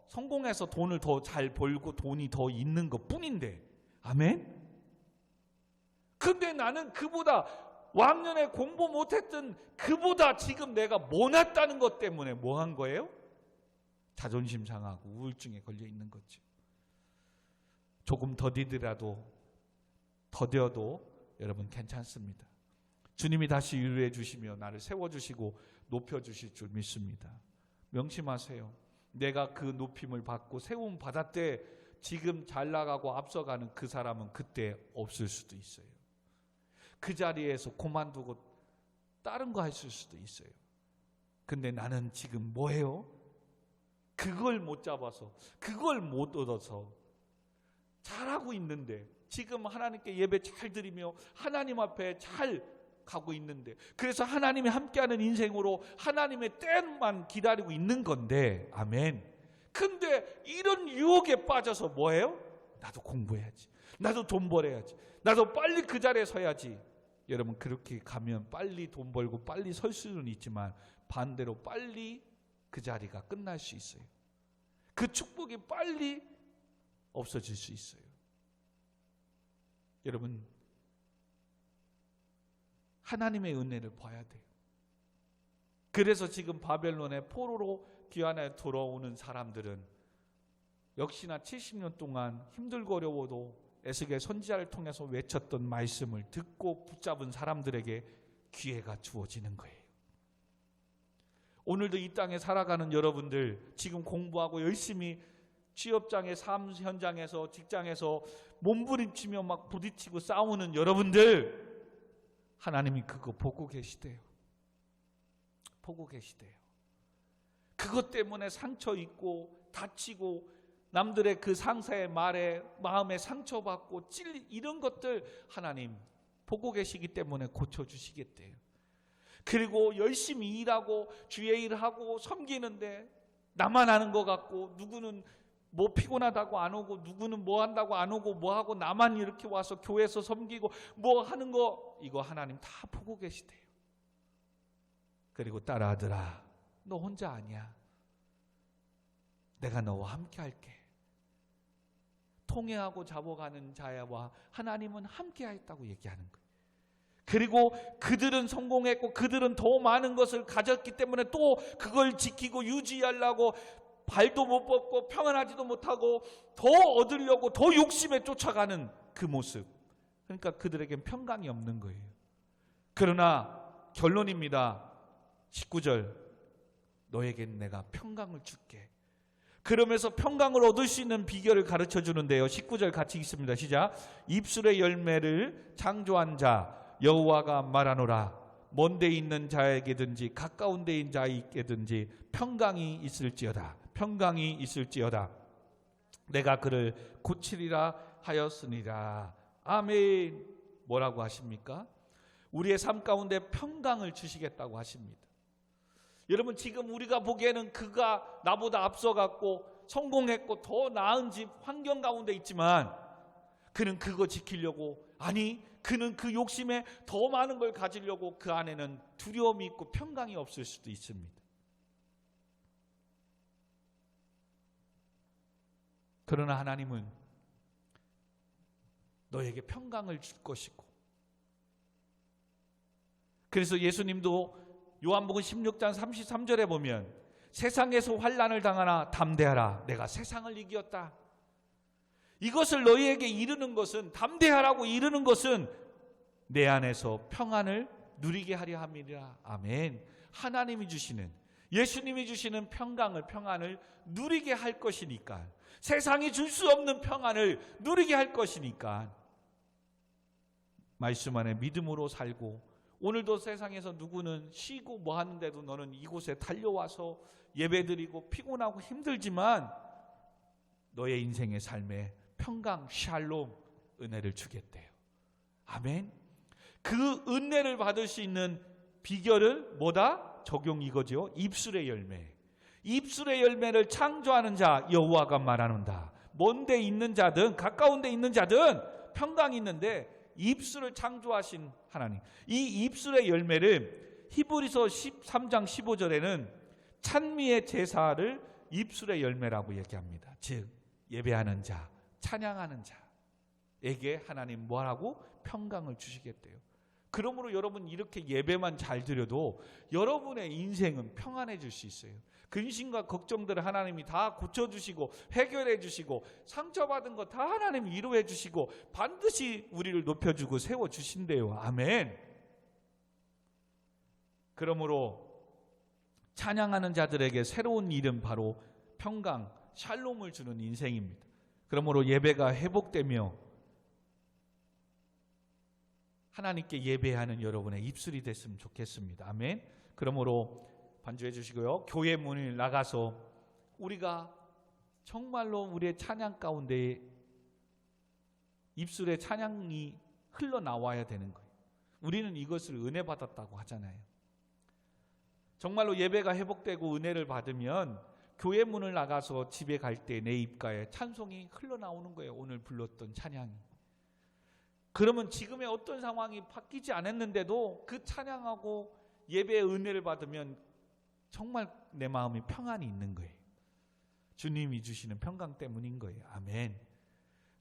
성공해서 돈을 더 잘 벌고 돈이 더 있는 것 뿐인데. 아멘? 근데 나는 그보다 왕년에 공부 못했던 그보다 지금 내가 못났다는 것 때문에 뭐 한 거예요? 자존심 상하고 우울증에 걸려 있는 거죠. 조금 더디더라도 여러분 괜찮습니다. 주님이 다시 위로해 주시며 나를 세워주시고 높여주실 줄 믿습니다. 명심하세요. 내가 그 높임을 받고 세움 받았대 지금 잘 나가고 앞서가는 그 사람은 그때 없을 수도 있어요. 그 자리에서 그만두고 다른 거 했을 수도 있어요. 근데 나는 지금 뭐해요? 그걸 못 잡아서, 그걸 못 얻어서 잘하고 있는데, 지금 하나님께 예배 잘 드리며 하나님 앞에 잘 가고 있는데, 그래서 하나님이 함께하는 인생으로 하나님의 때만 기다리고 있는 건데. 아멘. 근데 이런 유혹에 빠져서 뭐해요? 나도 공부해야지, 나도 돈 벌어야지, 나도 빨리 그 자리에 서야지. 여러분, 그렇게 가면 빨리 돈 벌고 빨리 설 수는 있지만 반대로 빨리 그 자리가 끝날 수 있어요. 그 축복이 빨리 없어질 수 있어요. 여러분, 하나님의 은혜를 봐야 돼요. 그래서 지금 바벨론의 포로로 귀환에 돌아오는 사람들은 역시나 70년 동안 힘들고 어려워도 에스겔 선지자를 통해서 외쳤던 말씀을 듣고 붙잡은 사람들에게 기회가 주어지는 거예요. 오늘도 이 땅에 살아가는 여러분들, 지금 공부하고 열심히 취업장의 삶 현장에서, 직장에서 몸부림치며 막 부딪히고 싸우는 여러분들, 하나님이 그거 보고 계시대요. 보고 계시대요. 그것 때문에 상처 있고 다치고 남들의 그 상사의 말에 마음에 상처받고 찔리, 이런 것들 하나님 보고 계시기 때문에 고쳐주시겠대요. 그리고 열심히 일하고 주의 일하고 섬기는데 나만 하는 것 같고, 누구는 뭐 피곤하다고 안 오고, 누구는 뭐 한다고 안 오고, 뭐 하고 나만 이렇게 와서 교회에서 섬기고 뭐 하는 거, 이거 하나님 다 보고 계시대요. 그리고 딸 아들아, 너 혼자 아니야. 내가 너와 함께 할게. 통해하고 잡아가는 자와 하나님은 함께 하였다고 얘기하는 거예요. 그리고 그들은 성공했고 그들은 더 많은 것을 가졌기 때문에 또 그걸 지키고 유지하려고 발도 못 뻗고 평안하지도 못하고 더 얻으려고 더 욕심에 쫓아가는 그 모습. 그러니까 그들에겐 평강이 없는 거예요. 그러나 결론입니다. 19절, 너에겐 내가 평강을 줄게. 그러면서 평강을 얻을 수 있는 비결을 가르쳐 주는데요. 19절 같이 읽습니다. 시작. 입술의 열매를 창조한 자 여호와가 말하노라. 먼 데 있는 자에게든지 가까운 데 있는 자에게든지 평강이 있을지어다. 평강이 있을지어다. 내가 그를 고치리라 하였으니라. 아멘. 뭐라고 하십니까? 우리의 삶 가운데 평강을 주시겠다고 하십니다. 여러분, 지금 우리가 보기에는 그가 나보다 앞서갔고 성공했고 더 나은 집 환경 가운데 있지만 그는 그거 지키려고, 아니 그는 그 욕심에 더 많은 걸 가지려고 그 안에는 두려움이 있고 평강이 없을 수도 있습니다. 그러나 하나님은 너에게 평강을 줄 것이고, 그래서 예수님도 요한복음 16장 33절에 보면 세상에서 환난을 당하나 담대하라. 내가 세상을 이기었다. 이것을 너희에게 이르는 것은, 담대하라고 이르는 것은 내 안에서 평안을 누리게 하려 함이라. 아멘. 하나님이 주시는, 예수님이 주시는 평안을 누리게 할 것이니까, 세상이 줄 수 없는 평안을 누리게 할 것이니까 말씀 안에 믿음으로 살고, 오늘도 세상에서 누구는 쉬고 뭐 하는데도 너는 이곳에 달려와서 예배드리고 피곤하고 힘들지만 너의 인생의 삶에 평강, 샬롬, 은혜를 주겠대요. 아멘. 그 은혜를 받을 수 있는 비결은 뭐다? 적용 이거죠. 입술의 열매. 입술의 열매를 창조하는 자 여호와가 말하는다. 먼 데 있는 자든 가까운 데 있는 자든 평강이 있는데 입술을 창조하신 하나님, 이 입술의 열매를 히브리서 13장 15절에는 찬미의 제사를 입술의 열매라고 얘기합니다. 즉 예배하는 자, 찬양하는 자에게 하나님 뭐하라고? 평강을 주시겠대요. 그러므로 여러분, 이렇게 예배만 잘 드려도 여러분의 인생은 평안해질 수 있어요. 근심과 걱정들을 하나님이 다 고쳐주시고 해결해 주시고 상처받은 거 다 하나님이 위로해 주시고 반드시 우리를 높여주고 세워주신대요. 아멘. 그러므로 찬양하는 자들에게 새로운 이름, 바로 평강, 샬롬을 주는 인생입니다. 그러므로 예배가 회복되며 하나님께 예배하는 여러분의 입술이 됐으면 좋겠습니다. 아멘. 그러므로 반주해 주시고요. 교회 문을 나가서 우리가 정말로 우리의 찬양 가운데 입술에 찬양이 흘러나와야 되는 거예요. 우리는 이것을 은혜 받았다고 하잖아요. 정말로 예배가 회복되고 은혜를 받으면 교회 문을 나가서 집에 갈 때 내 입가에 찬송이 흘러나오는 거예요. 오늘 불렀던 찬양이. 그러면 지금의 어떤 상황이 바뀌지 않았는데도 그 찬양하고 예배의 은혜를 받으면 정말 내 마음이 평안이 있는 거예요. 주님이 주시는 평강 때문인 거예요. 아멘.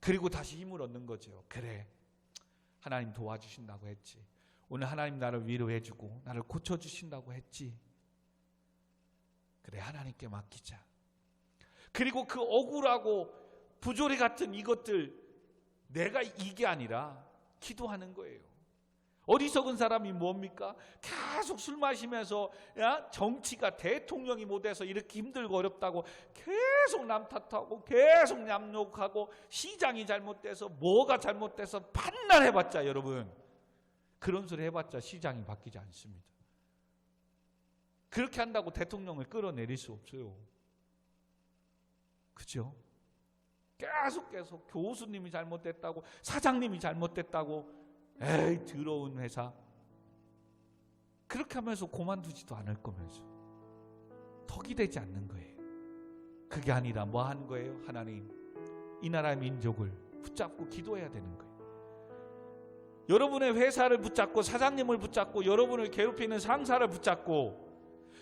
그리고 다시 힘을 얻는 거죠. 그래, 하나님 도와주신다고 했지. 오늘 하나님 나를 위로해주고 나를 고쳐주신다고 했지. 그래, 하나님께 맡기자. 그리고 그 억울하고 부조리 같은 이것들, 내가 이게 아니라 기도하는 거예요. 어리석은 사람이 뭡니까? 계속 술 마시면서 정치가 대통령이 못해서 이렇게 힘들고 어렵다고 계속 남 탓하고 계속 얌욕하고 시장이 잘못돼서 뭐가 잘못돼서 반날 해봤자, 여러분 그런 소리 해봤자 시장이 바뀌지 않습니다. 그렇게 한다고 대통령을 끌어내릴 수 없어요. 그죠? 계속 교수님이 잘못됐다고, 사장님이 잘못됐다고, 에이 더러운 회사, 그렇게 하면서 그만두지도 않을 거면서 덕이 되지 않는 거예요. 그게 아니라 뭐 하는 거예요? 하나님, 이 나라의 민족을 붙잡고 기도해야 되는 거예요. 여러분의 회사를 붙잡고 사장님을 붙잡고 여러분을 괴롭히는 상사를 붙잡고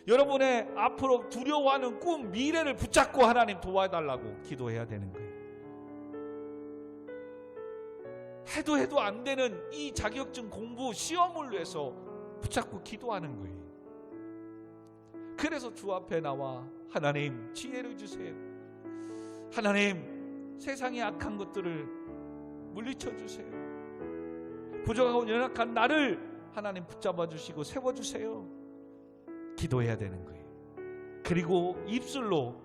여러분의 앞으로 두려워하는 꿈, 미래를 붙잡고 하나님 도와달라고 기도해야 되는 거예요. 해도 안 되는 이 자격증 공부 시험을 위해서 붙잡고 기도하는 거예요. 그래서 주 앞에 나와 하나님 지혜를 주세요. 하나님 세상의 악한 것들을 물리쳐 주세요. 부족하고 연약한 나를 하나님 붙잡아 주시고 세워 주세요. 기도해야 되는 거예요. 그리고 입술로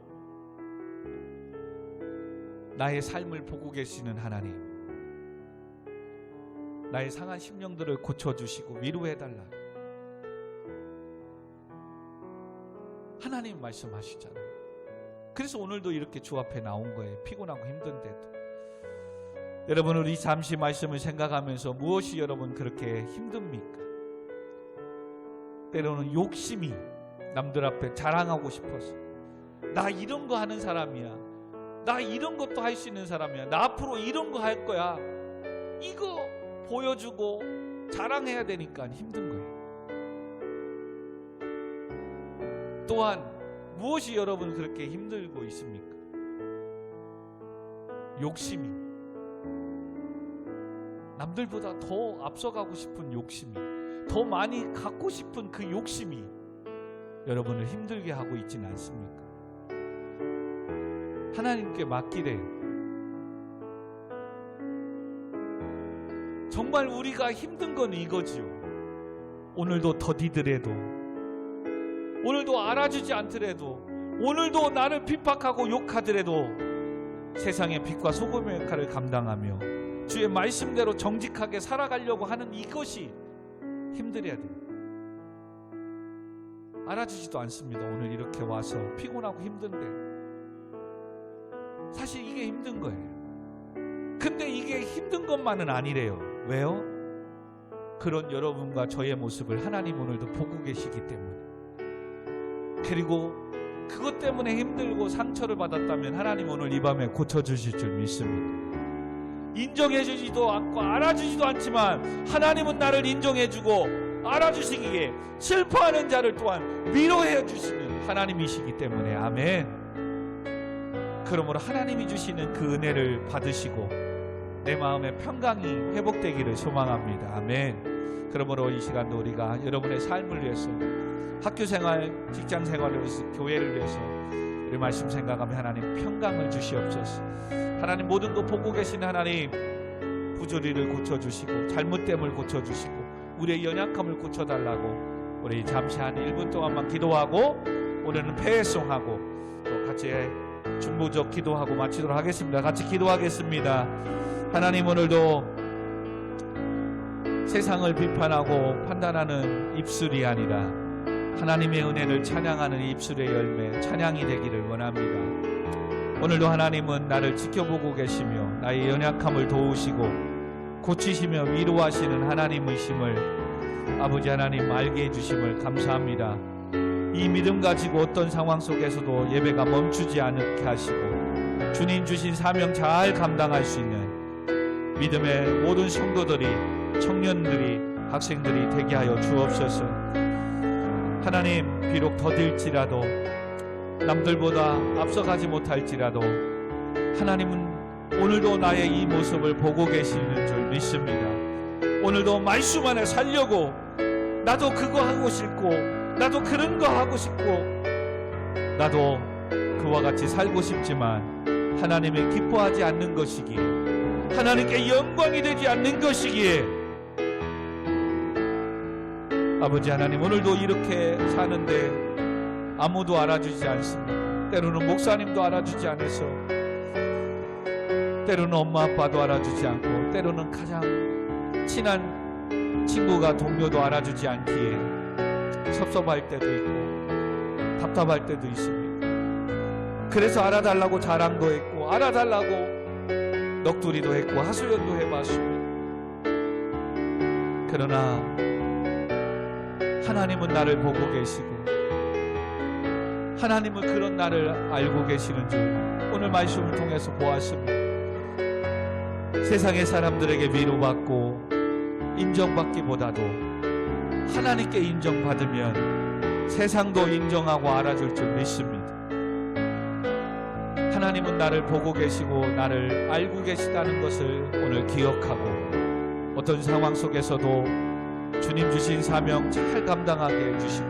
나의 삶을 보고 계시는 하나님, 나의 상한 심령들을 고쳐주시고 위로해달라. 하나님 말씀하시잖아요. 그래서 오늘도 이렇게 주 앞에 나온 거예요. 피곤하고 힘든데도. 여러분, 우리 잠시 말씀을 생각하면서 무엇이 여러분 그렇게 힘듭니까? 때로는 욕심이 남들 앞에 자랑하고 싶어서, 나 이런 거 하는 사람이야, 나 이런 것도 할 수 있는 사람이야, 나 앞으로 이런 거 할 거야, 이거 보여주고 자랑해야 되니까 힘든 거예요. 또한 무엇이 여러분 그렇게 힘들고 있습니까? 욕심이, 남들보다 더 앞서가고 싶은 욕심이, 더 많이 갖고 싶은 그 욕심이 여러분을 힘들게 하고 있지는 않습니까? 하나님께 맡기래요. 정말 우리가 힘든 건 이거지요. 오늘도 더디더라도, 오늘도 알아주지 않더라도, 오늘도 나를 핍박하고 욕하더라도 세상의 빛과 소금의 역할을 감당하며 주의 말씀대로 정직하게 살아가려고 하는 이것이 힘들어야 돼요. 알아주지도 않습니다. 오늘 이렇게 와서 피곤하고 힘든데 사실 이게 힘든 거예요. 근데 이게 힘든 것만은 아니래요. 왜요? 그런 여러분과 저의 모습을 하나님 오늘도 보고 계시기 때문에, 그리고 그것 때문에 힘들고 상처를 받았다면 하나님 오늘 이 밤에 고쳐주실 줄 믿습니다. 인정해주지도 않고 알아주지도 않지만 하나님은 나를 인정해주고 알아주시기에 슬퍼하는 자를 또한 위로해 주시는 하나님이시기 때문에, 아멘. 그러므로 하나님이 주시는 그 은혜를 받으시고 내 마음의 평강이 회복되기를 소망합니다. 아멘. 그러므로 이 시간도 우리가 여러분의 삶을 위해서, 학교생활, 직장생활을 위해서, 교회를 위해서 우리 말씀 생각하며 하나님 평강을 주시옵소서. 하나님 모든 거 보고 계신 하나님, 부조리를 고쳐주시고 잘못됨을 고쳐주시고 우리의 연약함을 고쳐달라고 우리 잠시 한 1분 동안만 기도하고 오늘은 패송하고 또 같이 중보적 기도하고 마치도록 하겠습니다. 같이 기도하겠습니다. 하나님, 오늘도 세상을 비판하고 판단하는 입술이 아니라 하나님의 은혜를 찬양하는 입술의 열매, 찬양이 되기를 원합니다. 오늘도 하나님은 나를 지켜보고 계시며 나의 연약함을 도우시고 고치시며 위로하시는 하나님이심을 아버지 하나님 알게 해주심을 감사합니다. 이 믿음 가지고 어떤 상황 속에서도 예배가 멈추지 않게 하시고 주님 주신 사명 잘 감당할 수 있는 믿음의 모든 성도들이, 청년들이, 학생들이 되게 하여 주옵소서. 하나님, 비록 더딜지라도, 남들보다 앞서가지 못할지라도 하나님은 오늘도 나의 이 모습을 보고 계시는 줄 믿습니다. 오늘도 말씀 안에 살려고, 나도 그거 하고 싶고, 나도 그런 거 하고 싶고, 나도 그와 같이 살고 싶지만 하나님이 기뻐하지 않는 것이기에, 하나님께 영광이 되지 않는 것이기에 아버지 하나님, 오늘도 이렇게 사는데 아무도 알아주지 않습니다. 때로는 목사님도 알아주지 않아서, 때로는 엄마 아빠도 알아주지 않고, 때로는 가장 친한 친구가, 동료도 알아주지 않기에 섭섭할 때도 있고 답답할 때도 있습니다. 그래서 알아달라고 자랑도 했고, 알아달라고 넋두리도 했고, 하소연도 해봤습니다. 그러나 하나님은 나를 보고 계시고 하나님은 그런 나를 알고 계시는 줄 오늘 말씀을 통해서 보았습니다. 세상의 사람들에게 위로받고 인정받기보다도 하나님께 인정받으면 세상도 인정하고 알아줄 줄 믿습니다. 하나님은 나를 보고 계시고 나를 알고 계시다는 것을 오늘 기억하고 어떤 상황 속에서도 주님 주신 사명 잘 감당하게 해주시고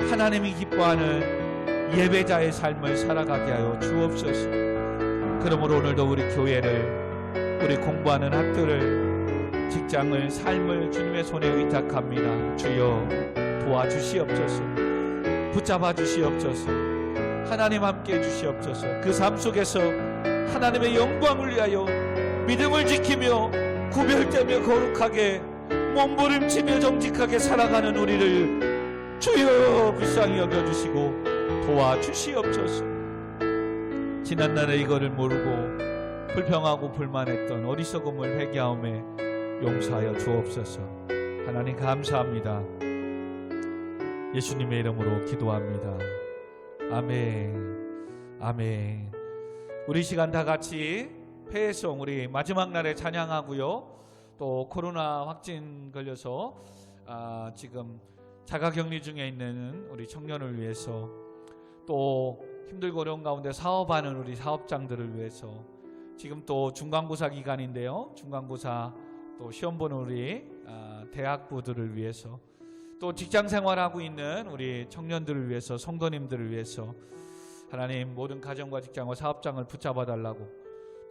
하나님이 기뻐하는 예배자의 삶을 살아가게 하여 주옵소서. 그러므로 오늘도 우리 교회를, 우리 공부하는 학교를, 직장을, 삶을 주님의 손에 의탁합니다. 주여 도와주시옵소서. 붙잡아 주시옵소서. 하나님 함께 해주시옵소서. 그 삶 속에서 하나님의 영광을 위하여 믿음을 지키며 구별되며 거룩하게 몸부림치며 정직하게 살아가는 우리를 주여 불쌍히 여겨주시고 도와주시옵소서. 지난날에 이거를 모르고 불평하고 불만했던 어리석음을 회개하오매 용서하여 주옵소서. 하나님 감사합니다. 예수님의 이름으로 기도합니다. 아멘. 아멘. 우리 시간 다 같이 회송 우리 마지막 날에 찬양하고요. 또 코로나 확진 걸려서 지금 자가격리 중에 있는 우리 청년을 위해서, 또 힘들고 어려운 가운데 사업하는 우리 사업장들을 위해서, 지금 또 중간고사 기간인데요, 중간고사 또 시험 보는 우리 대학부들을 위해서, 또 직장생활하고 있는 우리 청년들을 위해서, 성도님들을 위해서 하나님 모든 가정과 직장과 사업장을 붙잡아 달라고,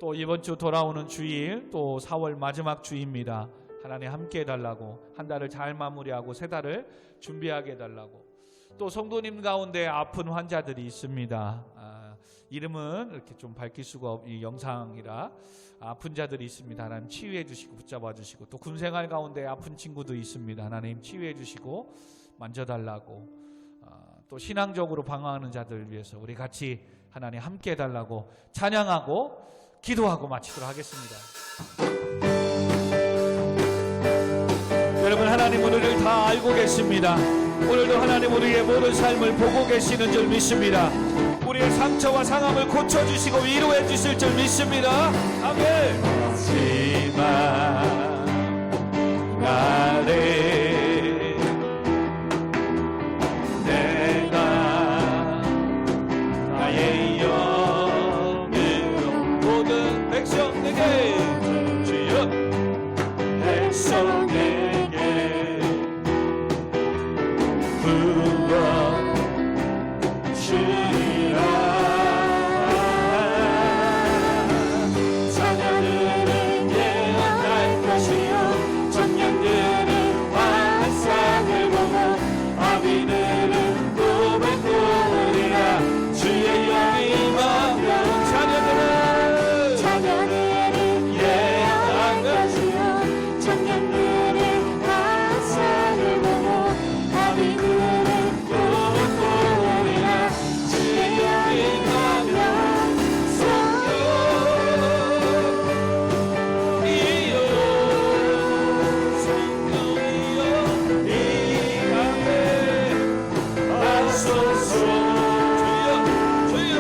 또 이번 주 돌아오는 주일 또 4월 마지막 주입니다. 하나님 함께 해달라고, 한 달을 잘 마무리하고 새 달을 준비하게 해달라고, 또 성도님 가운데 아픈 환자들이 있습니다. 이름은 이렇게 좀 밝힐 수가 없이 영상이라 아픈 자들이 있습니다. 하나님 치유해 주시고 붙잡아 주시고, 또 군생활 가운데 아픈 친구도 있습니다. 하나님 치유해 주시고 만져달라고, 또 신앙적으로 방황하는 자들을 위해서 우리 같이 하나님 함께 해달라고 찬양하고 기도하고 마치도록 하겠습니다. 여러분, 하나님 우리를 다 알고 계십니다. 오늘도 하나님 우리의 모든 삶을 보고 계시는 줄 믿습니다. 우리의 상처와 상함을 고쳐주시고 위로해 주실 줄 믿습니다. 아멘. 마지막 날에 내가 나의 영으로 모든 백성에게, 주여 백성에게 부어 주리라. 자녀들은 예언할 것이요 청년들은 환상을 보고 아비들은 꿈을 꾸리라. 주의 영이 임하면 자녀들은 예언할 것이요 청년들은 환상을 보고 아비들은 꿈을 꾸리라. 주의 영이 임하면 성령이여 성령이여 임하게 하소서. 주여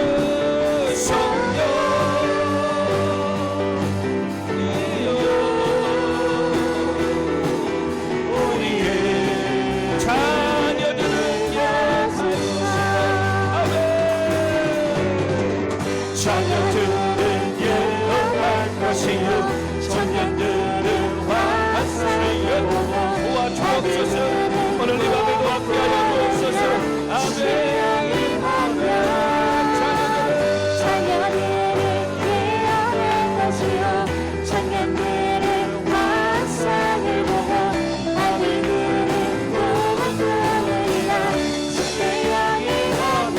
성령이여 우리의 자녀들은 예하소서. 아멘. 자녀들은 예언할 것이요 청년들은 환상을 보고 도와주옵소서. 오늘 이 밤에도 함께하여 주옵소서. 아멘. 자녀들은 예언할 것이요 청년들은 환상을 보고 아비들은 꿈을 꾸리라. 주의 영이 오면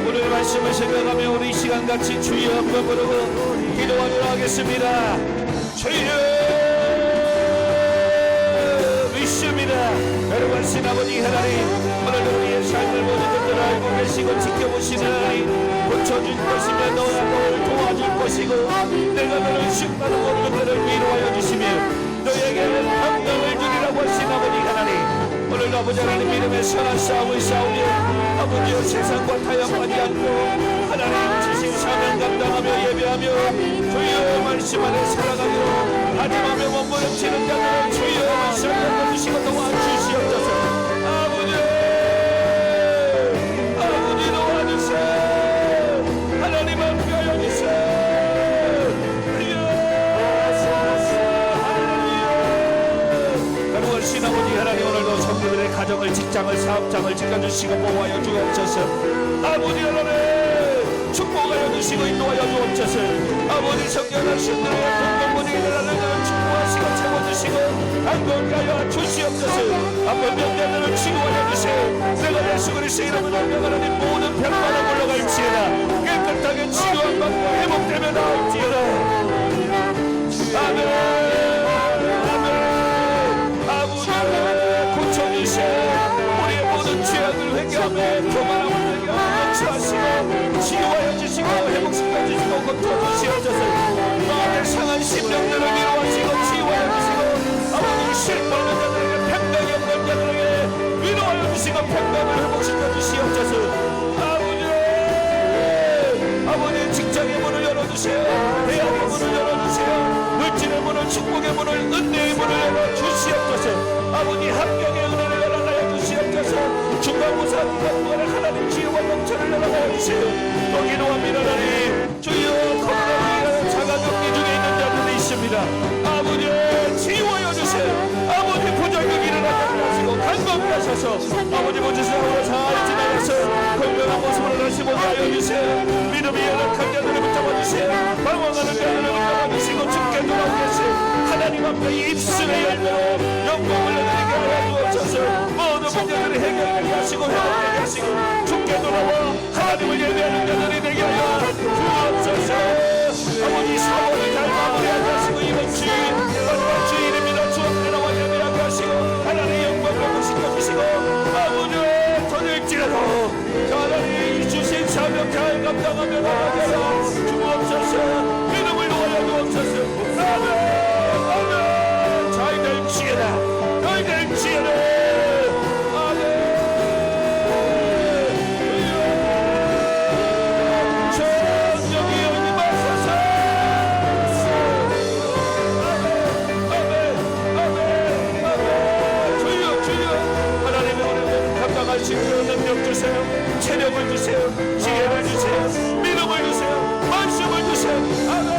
오늘 말씀을 생각하며 우리 시간같이 주여 한번 부르고 기도하도록 하겠습니다. 주여 믿습니다. 여러분, 신아버지 하나님, 오늘도 우리의 삶을 모든 것들을 알고 계시고 지켜보시는 하나님, 고쳐줄 것이며 너를 도와줄 것이고 내가 너를 심판하고 모든 것들을 위로하여 주시며 너에게는 평강을 주리라고 하신 아버지 하나님, 오늘도 아버지 하나님 믿음의 선한 싸움을 싸우며 아버지여 세상과 타협하지 않고 하나님 지신 사명 감당하며 예배하며 주여 말씀 안에 살아가기로 다짐하며 몸부림치는 자들을 주여 살려 주시고 도와주시옵소서. 아버지 도와주세요. 하나님 함께하여 주세요. 거룩하신 아버지 하나님, 오늘도 성도들의 가정을 직장을 사업장을 지켜주시고 보호하여 주옵소서. 아버지 하나님 축복하여 주시고 인도하여 주옵소서. 아버지 성경한 신들의 공공문이 일어나는 축복하시고 채워주시고 안건하여 주시옵소서. 아버지 병자들을 치유하여 주시고 내가 예수 그리스도의 이름으로 명하나님 모든 병마다 물러갈지어다. 깨끗하게 치유한 받고 회복되며 나올지어다. 아멘 아멘. 아버지 고쳐주시고 우리의 모든 죄악을 회개하며 교만함을 회개하며 용서하시고 치유하여 주시고 회복시켜 주시고 고쳐주시옵소서. 마음의 상한 심령들을 위로하시고 치유하여 주시고 아버지 실패하는 자들에게 평강이 없는 자들에게 위로하여 주시고 평강을 회복시켜 주시옵소서. 아버지 직장의 문을 열어주세요. 대학의 문을 열어주세요. 물질의 문을 축복의 문을 은혜의 문을 열어주시옵소서. 아버지 합격의 은혜를 열어가여 주시옵소서. 중간고사 기간동안에 하나님 지혜와 명철을 열어가여 주세요. 또 기도합니다. 하나님 주여 코로나19 자가격리 중에 있는 자들이 있습니다. 아버지 치유하여 주세요. 아버지 부정이 일어나게 하시고 간섭을 하셔서 아버지 모지사으로 잘 지나가서 건강한 모습을 다시 보게 하여 주세요. 믿음이 연약한 자들을 붙잡아 주세요. 방황하는 자들을 붙잡아 주시고 죽게 돌아오게 하세요. 하나님 앞에 입술의 열매로 영광을 내리게 하여 주옵소서. 모든 문제들을 해결하게 하시고 회복하게 하시고 죽게 돌아와 하나님을 예배하는 자들이 되게 하여 주옵소서. 아버지 4월을 잘 마무리하게 하시고 이번 주일 마지막 주일입니다. 주 앞에 나와 예배하게 하시고 하나님의 영광을 회복시켜주시고 아버지 더될지라도 하나님 주신 사명 잘 감당하며 나가게 하여 주옵소서. 믿음을 놓아여 주옵소서. 아멘 아멘. 잘 될지어다 잘 될지어다. 능력 주세요. 체력을 주세요. 지혜를 주세요. 믿음을 주세요. 말씀을 주세요. 아멘.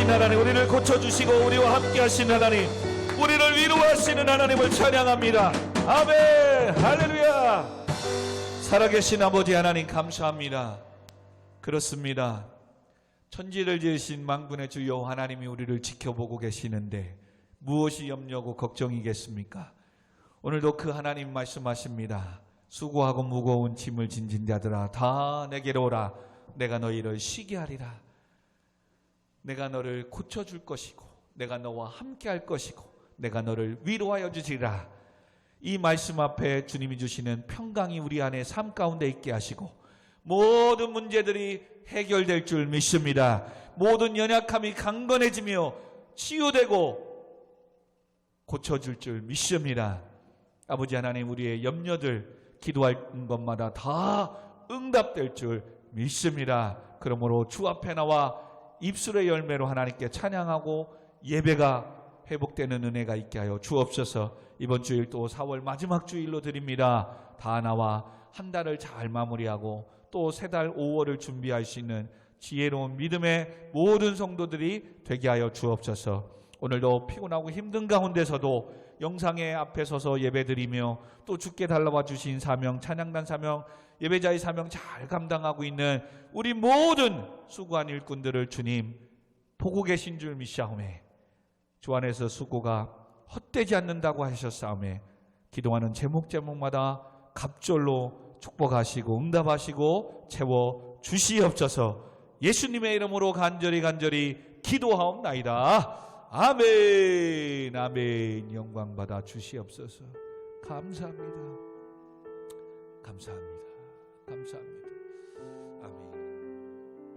하나님 우리를 고쳐주시고 우리와 함께 하신 하나님 우리를 위로하시는 하나님을 찬양합니다. 아멘 할렐루야. 살아계신 아버지 하나님 감사합니다. 그렇습니다. 천지를 지으신 만군의 주여 하나님이 우리를 지켜보고 계시는데 무엇이 염려고 걱정이겠습니까? 오늘도 그 하나님 말씀하십니다. 수고하고 무거운 짐을 진진 자들아 다 내게로 오라. 내가 너희를 쉬게 하리라. 내가 너를 고쳐줄 것이고 내가 너와 함께 할 것이고 내가 너를 위로하여 주시리라. 이 말씀 앞에 주님이 주시는 평강이 우리 안에 삶 가운데 있게 하시고 모든 문제들이 해결될 줄 믿습니다. 모든 연약함이 강건해지며 치유되고 고쳐줄 줄 믿습니다. 아버지 하나님 우리의 염려들 기도할 것마다 다 응답될 줄 믿습니다. 그러므로 주 앞에 나와 입술의 열매로 하나님께 찬양하고 예배가 회복되는 은혜가 있게 하여 주옵소서. 이번 주일 또 4월 마지막 주일로 드립니다. 다 나와 한 달을 잘 마무리하고 또 새 달 5월을 준비할 수 있는 지혜로운 믿음의 모든 성도들이 되게 하여 주옵소서. 오늘도 피곤하고 힘든 가운데서도 영상의 앞에 서서 예배드리며 또 주께 달라와 주신 사명 찬양단 사명 예배자의 사명 잘 감당하고 있는 우리 모든 수고한 일꾼들을 주님 보고 계신 줄 믿사오매 주 안에서 수고가 헛되지 않는다고 하셨사오매 기도하는 제목마다 갑절로 축복하시고 응답하시고 채워주시옵소서. 예수님의 이름으로 간절히 기도하옵나이다. 아멘 아멘. 영광 받아 주시옵소서. 감사합니다. 감사합니다. 감사합니다.